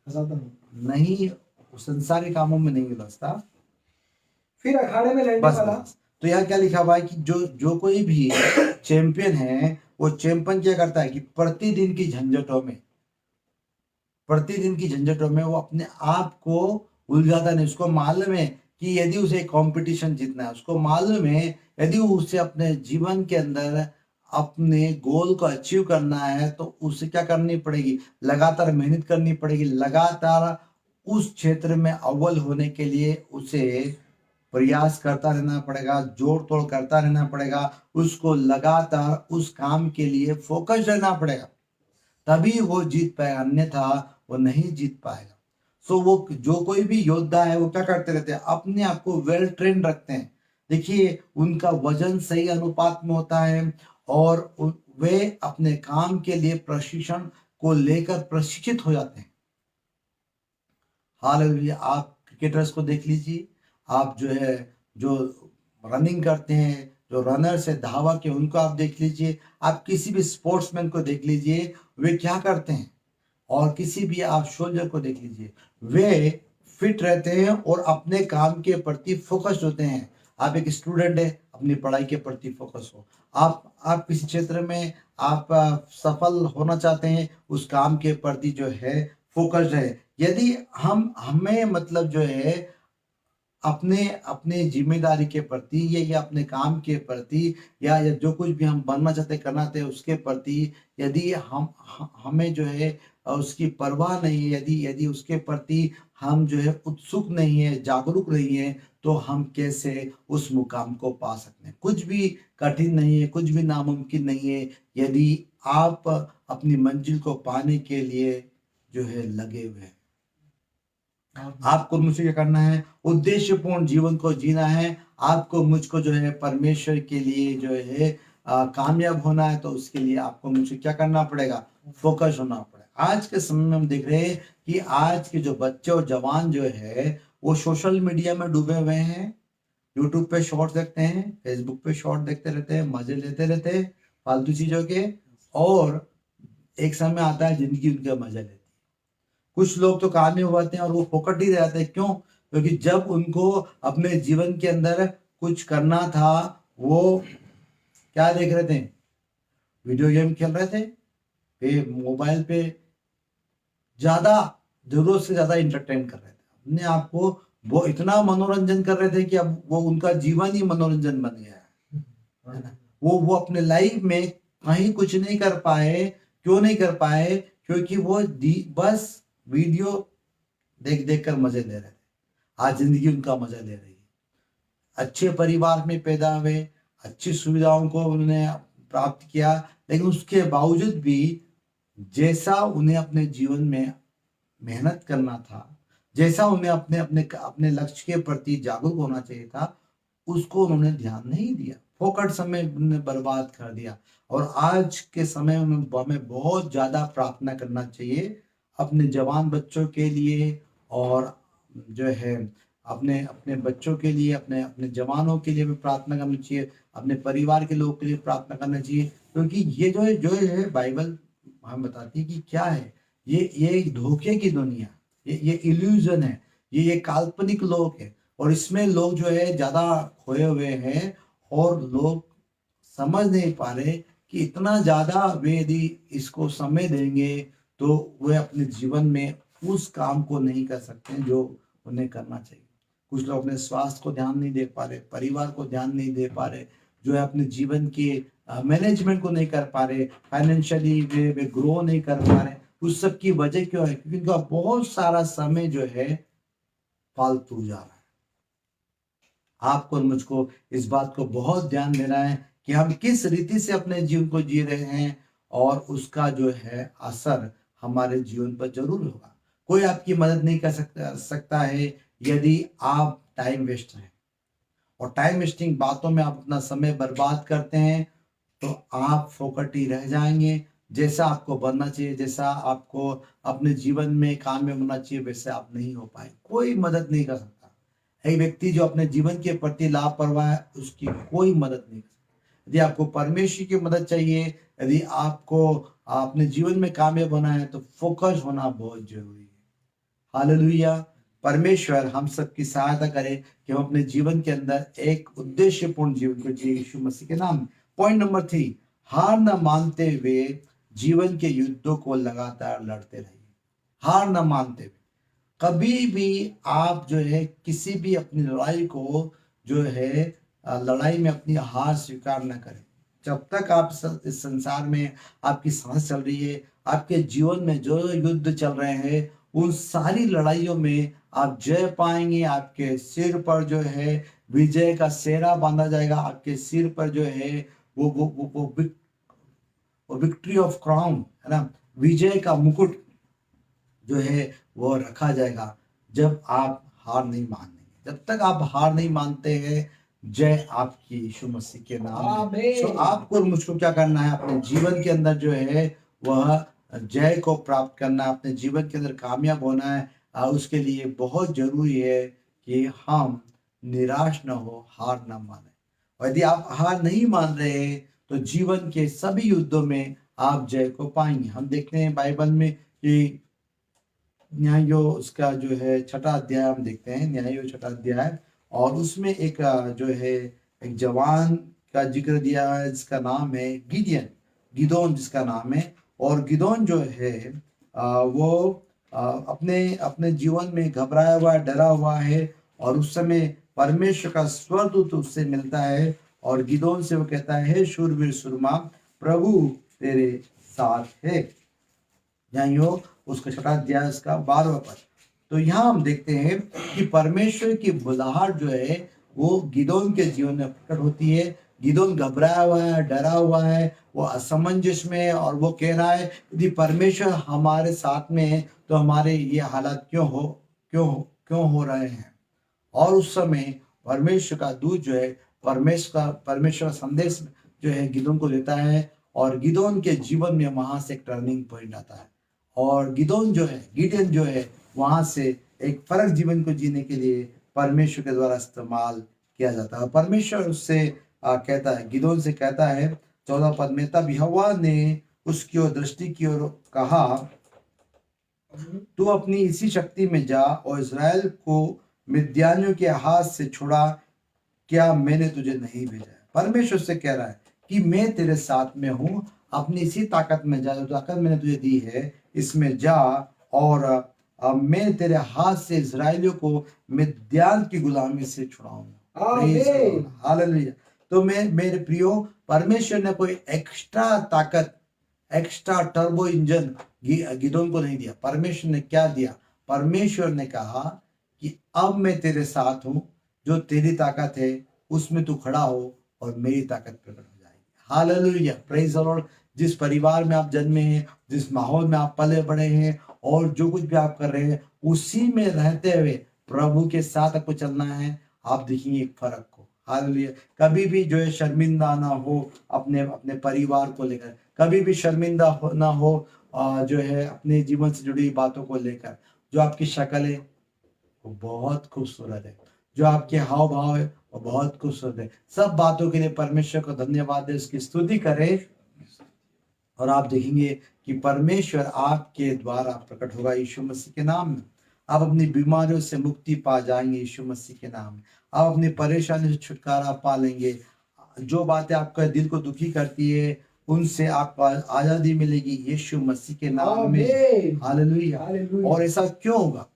फंसाता नहीं, संसार के कामों में नहीं फंसता। फिर अखाड़े में लड़ने बस वाला बस, तो यहाँ क्या लिखा हुआ है कि जो जो कोई भी चैंपियन है, वो चैंपियन क्या करता है कि प्रतिदिन की झंझटों में वो अपने आप को उलझाता नहीं। उसको मालूम है कि यदि उसे कंपटीशन जीतना है, उसको मालूम है यदि उसे अपने जीवन के अंदर अपने गोल को अचीव करना है, तो उसे क्या करनी पड़ेगी, लगातार मेहनत करनी पड़ेगी। लगातार उस क्षेत्र में अव्वल होने के लिए उसे प्रयास करता रहना पड़ेगा, जोड़ तोड़ करता रहना पड़ेगा, उसको लगातार उस काम के लिए फोकस रहना पड़ेगा, तभी वो जीत पाएगा, अन्यथा वो नहीं जीत पाएगा। सो वो जो कोई भी योद्धा है वो क्या करते रहते हैं, अपने आप को वेल ट्रेन रखते हैं। देखिए, उनका वजन सही अनुपात में होता है और वे अपने काम के लिए प्रशिक्षण को लेकर प्रशिक्षित हो जाते हैं। हालेलुया। आप क्रिकेटर्स को देख लीजिए, आप जो रनिंग करते हैं, जो रनर्स है, धावक है, उनको आप देख लीजिए, आप किसी भी स्पोर्ट्समैन को देख लीजिए, वे क्या करते हैं। और किसी भी आप सोल्जर को देख लीजिए, वे फिट रहते हैं और अपने काम के प्रति फोकस होते हैं। आप एक स्टूडेंट है, अपनी पढ़ाई के प्रति फोकस हो। आप किसी क्षेत्र में आप सफल होना चाहते हैं, उस काम के प्रति जो है फोकस है। यदि हमें मतलब जो है अपने अपने जिम्मेदारी के प्रति या अपने काम के प्रति या जो कुछ भी हम बनना चाहते करना चाहते उसके प्रति यदि हमें जो है उसकी परवाह नहीं है, यदि यदि उसके प्रति हम जो है उत्सुक नहीं है, जागरूक नहीं है, तो हम कैसे उस मुकाम को पा सकते हैं। कुछ भी कठिन नहीं है, कुछ भी नामुमकिन नहीं है, यदि आप अपनी मंजिल को पाने के लिए जो है लगे हुए हैं। आपको मुझे क्या करना है, उद्देश्यपूर्ण जीवन को जीना है। आपको मुझको जो है परमेश्वर के लिए जो है कामयाब होना है, तो उसके लिए आपको मुझे क्या करना पड़ेगा, फोकस होना पड़ेगा। आज के समय में हम देख रहे हैं कि आज के जो बच्चे और जवान जो है वो सोशल मीडिया में डूबे हुए हैं। यूट्यूब पे शॉर्ट्स देखते हैं, फेसबुक पे शॉर्ट देखते रहते हैं, मजे लेते रहते हैं फालतू चीजों के, और एक समय आता है जिंदगी उनका मजा लेती है। कुछ लोग तो कामयाब होते हैं और वो फोकट ही रहते हैं। क्यों? क्योंकि जब उनको अपने जीवन के अंदर कुछ करना था, वो क्या देख रहे थे, वीडियो गेम खेल रहे थे, फिर मोबाइल पे ज्यादा जरूरत से ज्यादा इंटरटेन कर रहे थे अपने आप को। वो इतना मनोरंजन कर रहे थे कि अब वो उनका जीवन ही मनोरंजन बन गया है ना। वो अपने लाइफ में कहीं कुछ नहीं कर पाए। क्यों नहीं कर पाए? क्योंकि वो बस वीडियो देख देख कर मजे ले रहे थे। आज जिंदगी उनका मजा ले रही है। अच्छे परिवार में पैदा हुए, अच्छी सुविधाओं को उन्होंने प्राप्त किया, लेकिन उसके बावजूद भी जैसा उन्हें अपने जीवन में मेहनत करना था, जैसा उन्हें अपने अपने अपने लक्ष्य के प्रति जागरूक होना चाहिए था, उसको उन्होंने ध्यान नहीं दिया। फोकट समय उन्होंने बर्बाद कर दिया। और आज के समय में हमें बहुत ज्यादा प्रार्थना करना चाहिए अपने जवान बच्चों के लिए, और जो है अपने अपने बच्चों के लिए, अपने अपने जवानों के लिए भी प्रार्थना करनी चाहिए, अपने परिवार के लोगों के लिए प्रार्थना करना चाहिए। क्योंकि ये जो है बाइबल हम बताती है कि क्या है, ये एक धोखे की दुनिया, ये इल्यूजन है, ये काल्पनिक लोक है, और इसमें लोग जो है ज्यादा खोए हुए हैं, और लोग समझ नहीं पा रहे कि इतना ज्यादा वे यदि इसको समय देंगे तो वे अपने जीवन में उस काम को नहीं कर सकते जो उन्हें करना चाहिए। कुछ लोग अपने स्वास्थ्य को ध्यान नहीं दे पा रहे, परिवार को ध्यान नहीं दे पा रहे, जो है अपने जीवन के मैनेजमेंट को नहीं कर पा रहे, फाइनेंशियली वे ग्रो नहीं कर पा रहे। उस सब की वजह क्यों है? क्योंकि उनका बहुत सारा समय जो है फालतू जा रहा है। आपको और मुझको इस बात को बहुत ध्यान देना है कि हम किस रीति से अपने जीवन को जी रहे हैं, और उसका जो है असर हमारे जीवन पर जरूर होगा। कोई आपकी मदद नहीं कर सकता है यदि आप टाइम वेस्ट हैं, और टाइम वेस्टिंग बातों में आप अपना समय बर्बाद करते हैं तो आप फोकटी रह जाएंगे। जैसा आपको बनना चाहिए, जैसा आपको अपने जीवन में कामयाब होना चाहिए, वैसे आप नहीं हो पाए। कोई मदद नहीं कर सकता। एक व्यक्ति जो अपने जीवन के प्रति लापरवाह है, उसकी कोई मदद नहीं कर सकता। यदि आपको परमेश्वर की मदद चाहिए, यदि आपको अपने जीवन में कामयाब होना है, तो फोकस होना बहुत जरूरी है। हालेलुया। परमेश्वर हम सबकी सहायता करे कि हम अपने जीवन के अंदर एक उद्देश्यपूर्ण जीवन को जिए यीशु मसीह के नाम में। पॉइंट नंबर 3, हार न मानते हुए जीवन के युद्धों को लगातार लड़ते रहिए। हार न मानते हुए कभी भी आप जो है किसी भी अपनी लड़ाई को जो है लड़ाई में अपनी हार स्वीकार न करें। जब तक आप इस संसार में आपकी सांस चल रही है, आपके जीवन में जो युद्ध चल रहे हैं, उन सारी लड़ाइयों में आप जय पाएंगे। आपके सिर पर जो है विजय का सेहरा बांधा जाएगा। आपके सिर पर जो है वो विक्ट्री ऑफ क्राउन है ना, विजय का मुकुट जो है वो रखा जाएगा जब आप हार नहीं मानेंगे। जब तक आप हार नहीं मानते हैं, जय आपकी यीशु मसीह के नाम में। आमीन। तो आपको और मुझको क्या करना है, अपने जीवन के अंदर जो है वह जय को प्राप्त करना है, अपने जीवन के अंदर कामयाब होना है। उसके लिए बहुत जरूरी है कि हम निराश न हो, हार न माने। और यदि आप हार नहीं मान रहे हैं तो जीवन के सभी युद्धों में आप जय को पाएंगे। हम देखते हैं बाइबल में कि न्यायो उसका जो है 6ठा अध्याय हम देखते हैं, न्यायो 6ठा अध्याय, और उसमें एक जो है एक जवान का जिक्र दिया है जिसका नाम है गिडियन, गिदोन जिसका नाम है। और गिदोन जो है वो अपने अपने जीवन में घबराया हुआ, डरा हुआ है, और उस समय परमेश्वर का स्वरदूत उससे मिलता है और गिदोन से वो कहता है, हे शूरवीर सुरमा, प्रभु तेरे साथ है। यहाँ उसका 6ठा अध्याय उसका 12वां पद। तो यहाँ हम देखते हैं कि परमेश्वर की बुलाहट जो है वो गिदोन के जीवन में प्रकट होती है। गिदोन घबराया हुआ है, डरा हुआ है, वो असमंजस में है, और वो कह रहा है यदि परमेश्वर हमारे साथ में है तो हमारे ये हालात क्यों हो रहे हैं। और उस समय परमेश्वर का दूत जो है परमेश्वर का संदेश जो है गिदोन को देता है, और गिदोन के जीवन में वहां से एक टर्निंग पॉइंट आता है, और गिडियन जो है वहां से एक फर्क जीवन को जीने के लिए परमेश्वर के द्वारा इस्तेमाल किया जाता है। परमेश्वर उससे कहता है, गिदोन से कहता है 14 पद में, तब यहोवा ने उसकी ओर दृष्टि की और कहा, तू अपनी इसी शक्ति में जा और इज़राइल को मिद्यानियों के हाथ से छुड़ा, क्या मैंने तुझे नहीं भेजा है। परमेश्वर से कह रहा है कि मैं तेरे साथ में हूं, अपनी इसी ताकत में जा, जो ताकत मैंने तुझे दी है इसमें जा, और मैं तेरे हाथ से इजराइलियों को मिद्यान की गुलामी से छुड़ाऊंगा। आमीन। हालेलुया। तो मैं मेरे प्रियो, परमेश्वर ने कोई एक्स्ट्रा ताकत, एक्स्ट्रा टर्बो इंजन गिदोन को नहीं दिया। परमेश्वर ने क्या दिया, परमेश्वर ने कहा कि अब मैं तेरे साथ हूं, जो तेरी ताकत है उसमें तू खड़ा हो और मेरी ताकत प्रकट हो जाएगी। Hallelujah, praise the Lord. जिस परिवार में आप जन्मे हैं, जिस माहौल में आप पले बड़े हैं, और जो कुछ भी आप कर रहे हैं उसी में रहते हुए प्रभु के साथ आपको चलना है, आप देखेंगे एक फर्क को। हालेलुया। कभी भी जो है शर्मिंदा ना हो अपने अपने परिवार को लेकर, कभी भी शर्मिंदा ना हो जो है अपने जीवन से जुड़ी बातों को लेकर। जो आपकी शक्ल है वो बहुत खूबसूरत है, जो आपके हाव भाव है वो बहुत खूबसूरत है। सब बातों के लिए परमेश्वर को धन्यवाद है, उसकी स्तुति करें, और आप देखेंगे कि परमेश्वर आपके द्वारा प्रकट होगा यीशु मसीह के नाम में। आप अपनी बीमारियों से मुक्ति पा जाएंगे यीशु मसीह के नाम में। आप अपनी परेशानी से छुटकारा पा लेंगे। जो बातें आपका दिल को दुखी करती है उनसे आपको आजादी मिलेगी यीशु मसीह के नाम में। आमीन। हालेलुया। हालेलुया। और ऐसा क्यों होगा,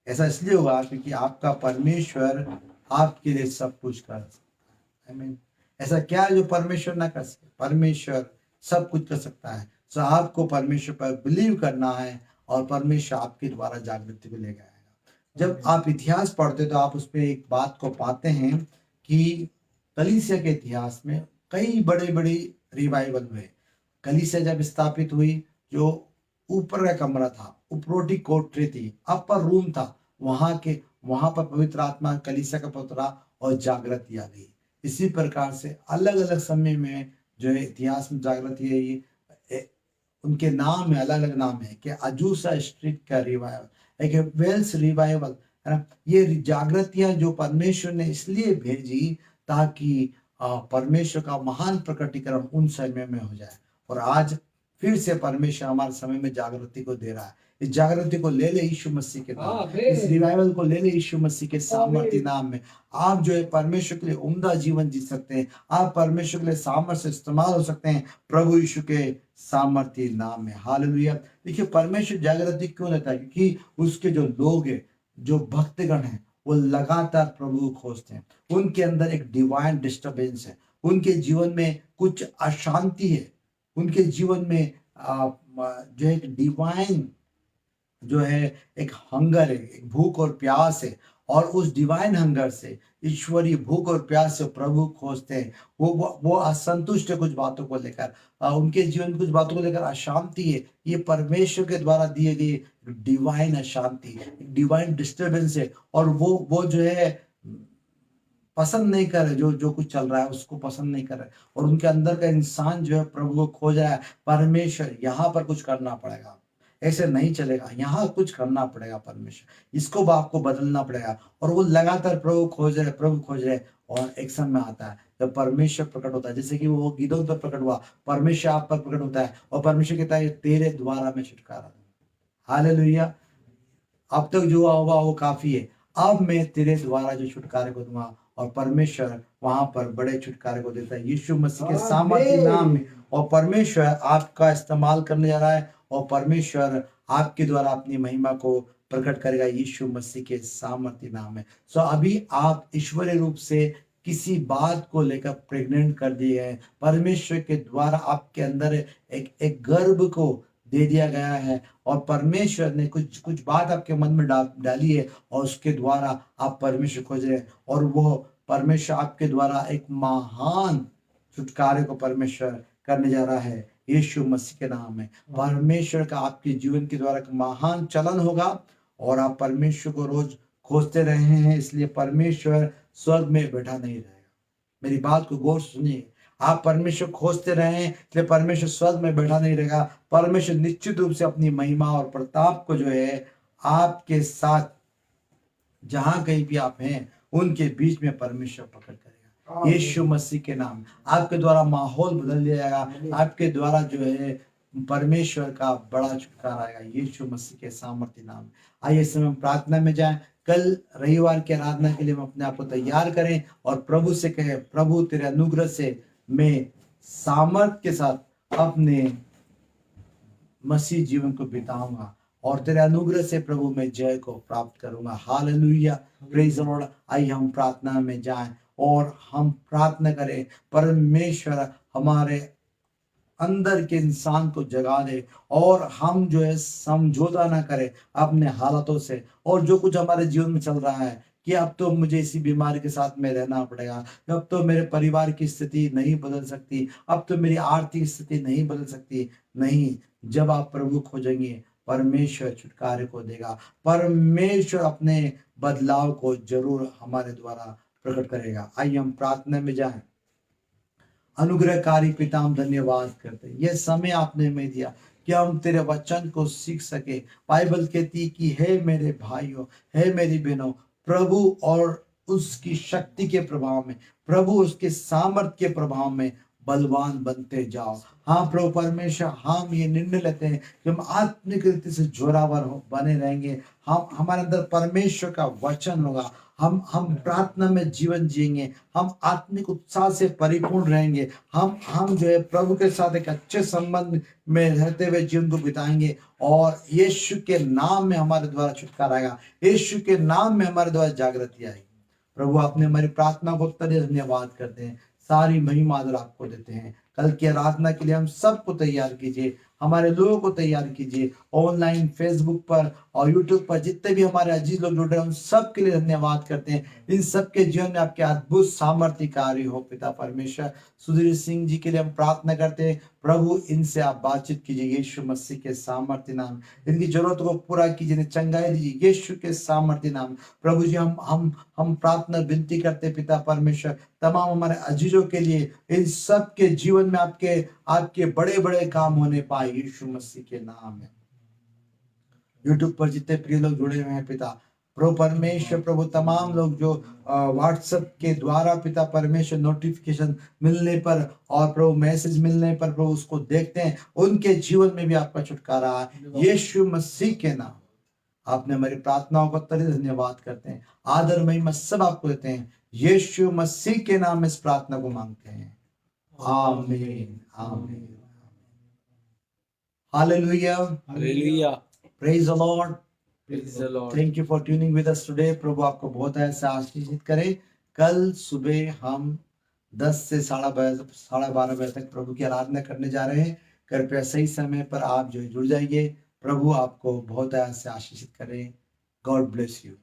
ऐसा इसलिए होगा क्योंकि आपका परमेश्वर आपके लिए सब कुछ कर सकता है। आमीन। ऐसा क्या है जो परमेश्वर ना कर सके, परमेश्वर सब कुछ कर सकता है। सो आपको परमेश्वर पर बिलीव करना है, और परमेश्वर आपके द्वारा जागृति को लेकर आएगा। जब आप इतिहास पढ़ते तो आप उसमें एक बात को पाते हैं कि कलीसिया के इतिहास में कई बड़े बड़े रिवाइवल हुए। कलीसिया जब स्थापित हुई, जो ऊपर का कमरा था, उपरोटी कोठरी थी, अपर रूम था, वहां पर पवित्र आत्मा कलीसिया का उतरा और जागृति आ गई। इसी प्रकार से अलग अलग समय में जो है इतिहास में जागृति आई, उनके नाम है, अलग अलग नाम है कि अजूसा स्ट्रीट का रिवाइवल, एक वेल्स रिवाइवल, है ना। ये जागृतियां जो परमेश्वर ने इसलिए भेजी ताकि परमेश्वर का महान प्रकटीकरण उन समय में हो जाए। और आज फिर से परमेश्वर हमारे समय में जागृति को दे रहा है। इस जागृति को ले ले यीशु मसीह के नाम, इस रिवाइवल को ले ले यीशु मसीह के सामर्थ्य नाम में। आप जो है परमेश्वर के लिए उम्दा जीवन जी सकते हैं, आप परमेश्वर के लिए सामर्थ्य से इस्तेमाल हो सकते हैं प्रभु यीशु के सामर्थ्य नाम में। हालेलुया। देखिए परमेश्वर जागृति क्यों देता है? क्योंकि उसके जो लोग हैं, जो भक्तगण हैं, वो लगातार प्रभु को खोजते हैं। उनके अंदर एक डिवाइन डिस्टर्बेंस है, उनके जीवन में कुछ अशांति है, उनके जीवन में जो एक डिवाइन जो है एक हंगर है, एक भूख और प्यास है। और उस डिवाइन हंगर से, ईश्वरीय भूख और प्यास से प्रभु खोजते हैं। वो असंतुष्ट है कुछ बातों को लेकर, उनके जीवन कुछ बातों को लेकर अशांति है। ये परमेश्वर के द्वारा दिए गए डिवाइन अशांति, डिवाइन डिस्टर्बेंस है। और वो जो है पसंद नहीं कर रहे, जो कुछ चल रहा है उसको पसंद नहीं कर रहे। और उनके अंदर का इंसान जो है प्रभु को खोज रहा है। परमेश्वर यहाँ पर कुछ करना पड़ेगा, ऐसे नहीं चलेगा, यहाँ कुछ करना पड़ेगा परमेश्वर, इसको आपको बदलना पड़ेगा। और वो लगातार प्रभु खोज रहे, प्रभु खोज रहे। और एक समय आता है जब परमेश्वर प्रकट होता है, जैसे कि वो गिदोन पर प्रकट हुआ, परमेश्वर आप पर प्रकट होता है और परमेश्वर कहता है तेरे द्वारा मैं छुटकारा दूंगा। हालेलुया। अब तक जो हुआ वो काफी है, अब मैं तेरे द्वारा जो छुटकारे को दूंगा। और परमेश्वर वहां पर बड़े छुटकारे को देता है यीशु मसीह के सामर्थ्य नाम में। और परमेश्वर आपका इस्तेमाल करने जा रहा है और परमेश्वर आपके द्वारा अपनी महिमा को प्रकट करेगा यीशु मसीह के सामर्थ्य नाम में। सो अभी आप ईश्वरीय रूप से किसी बात को लेकर प्रेग्नेंट कर दिए हैं। परमेश्वर के द्वारा आपके अंदर एक गर्भ को दे दिया गया है और परमेश्वर ने कुछ बात आपके मन में डाली है और उसके द्वारा आप परमेश्वर खोज रहे हैं। और वो परमेश्वर आपके द्वारा एक महान छुटकारे को परमेश्वर करने जा रहा है यीशु मसीह के नाम में। परमेश्वर का आपके जीवन के द्वारा एक महान चलन होगा और आप परमेश्वर को रोज खोजते रहे हैं, इसलिए परमेश्वर स्वर्ग में बैठा नहीं रहेगा। मेरी बात को गौर से सुनिए, आप परमेश्वर खोजते रहे इसलिए परमेश्वर स्वर्ग में बैठा नहीं रहेगा। परमेश्वर निश्चित रूप से अपनी महिमा और प्रताप को जो है आपके साथ जहां कहीं भी आप हैं उनके बीच में परमेश्वर पकड़ करेगा यीशु मसीह के नाम। आपके द्वारा माहौल बदल दिया जाएगा, आपके द्वारा जो है परमेश्वर का बड़ा छुटकारा आएगा यीशु मसीह के सामर्थ्य नाम। आइए समय हम प्रार्थना में जाएं। कल रविवार की आराधना के लिए हम अपने आप को तैयार करें और प्रभु से कहें, प्रभु तेरे अनुग्रह से मैं सामर्थ के साथ अपने मसीह जीवन को बिताऊंगा और तेरे अनुग्रह से प्रभु मैं जय को प्राप्त करूंगा। Hallelujah, praise the Lord. आइए हम प्रार्थना में जाएं और हम प्रार्थना करें परमेश्वर हमारे अंदर के इंसान को जगा दे और हम जो है समझौता ना करें अपने हालातों से और जो कुछ हमारे जीवन में चल रहा है कि अब तो मुझे इसी बीमारी के साथ में रहना पड़ेगा, अब तो मेरे परिवार की स्थिति नहीं बदल सकती, अब तो मेरी आर्थिक स्थिति नहीं बदल सकती। नहीं, जब आप प्रभु खोजेंगे परमेश्वर छुटकारे को देगा। परमेश्वर अपने बदलाव को जरूर हमारे द्वारा प्रकट करेगा। आइए हम प्रार्थना में जाएं। अनुग्रहकारी पिता, हम धन्यवाद करते हैं यह समय आपने में दिया कि हम तेरे वचन को सीख सके। बाइबल कहती कि हे मेरे भाइयों, हे मेरी बहनों, प्रभु और उसकी शक्ति के प्रभाव में, प्रभु उसके सामर्थ्य के प्रभाव में बलवान बनते जाओ। हाँ प्रभु परमेश्वर, हम ये निर्णय लेते हैं कि हम आत्मिक रीति से जोरावर बने रहेंगे। हम हमारे अंदर परमेश्वर का वचन होगा, हम प्रार्थना में जीवन जिएंगे, हम आत्मिक उत्साह से परिपूर्ण रहेंगे। हम जो है प्रभु के साथ एक अच्छे संबंध में रहते हुए जीवन को बिताएंगे और यीशु के नाम में हमारे द्वारा छुटकारा आएगा, यीशु के नाम में हमारे द्वारा जागृति आएगी। प्रभु आपने हमारी प्रार्थना को उत्तर दिया, धन्यवाद करते हैं। सारी महिमा आदर आपको देते हैं। कल की आराधना के लिए हम सबको तैयार कीजिए, हमारे लोगों को तैयार कीजिए, ऑनलाइन फेसबुक पर और यूट्यूब पर जितने भी हमारे अजीज लोग जुड़ रहे हैं उन सब के लिए धन्यवाद करते हैं। इन सब के जीवन में आपके अद्भुत सामर्थ्य कार्य हो पिता परमेश्वर। सुधीर सिंह जी के लिए हम प्रार्थना करते हैं, प्रभु इनसे आप बातचीत कीजिए यीशु मसीह के सामर्थ्य नाम। इनकी जरूरतों को पूरा कीजिए, इन्हें चंगाई दीजिए यीशु के सामर्थ्य नाम। प्रभु जी हम प्रार्थना विनती करते हैं पिता परमेश्वर, तमाम हमारे अजीजों के लिए, इन सब के जीवन में आपके आपके बड़े बड़े काम होने पाए यीशु मसीह के नाम में। यूट्यूब पर जितने प्रिय लोग जुड़े हुए हैं पिता प्रभु परमेश्वर, प्रभु तमाम लोग जो व्हाट्सएप के द्वारा पिता परमेश्वर नोटिफिकेशन मिलने पर और प्रभु मैसेज मिलने पर प्रभु उसको देखते हैं, उनके जीवन में भी आपका छुटकारा है यीशु मसीह के नाम। आपने हमारी प्रार्थनाओं का तरी धन्यवाद करते हैं, आदर महिमा सब आपको देते हैं यीशु मसीह के नाम में इस प्रार्थना को मांगते हैं, आमीन आमीन। Hallelujah, hallelujah, praise the Lord, praise the Lord. Thank you for tuning with us today. प्रभु आपको बहुत ऐसा आशीषित करे। कल सुबह हम 10 से 12:30 बजे तक प्रभु की आराधना करने जा रहे हैं। कृपया सही समय पर आप जो जुड़ जाइए। प्रभु आपको बहुत ऐसे आशीषित करे। God bless you.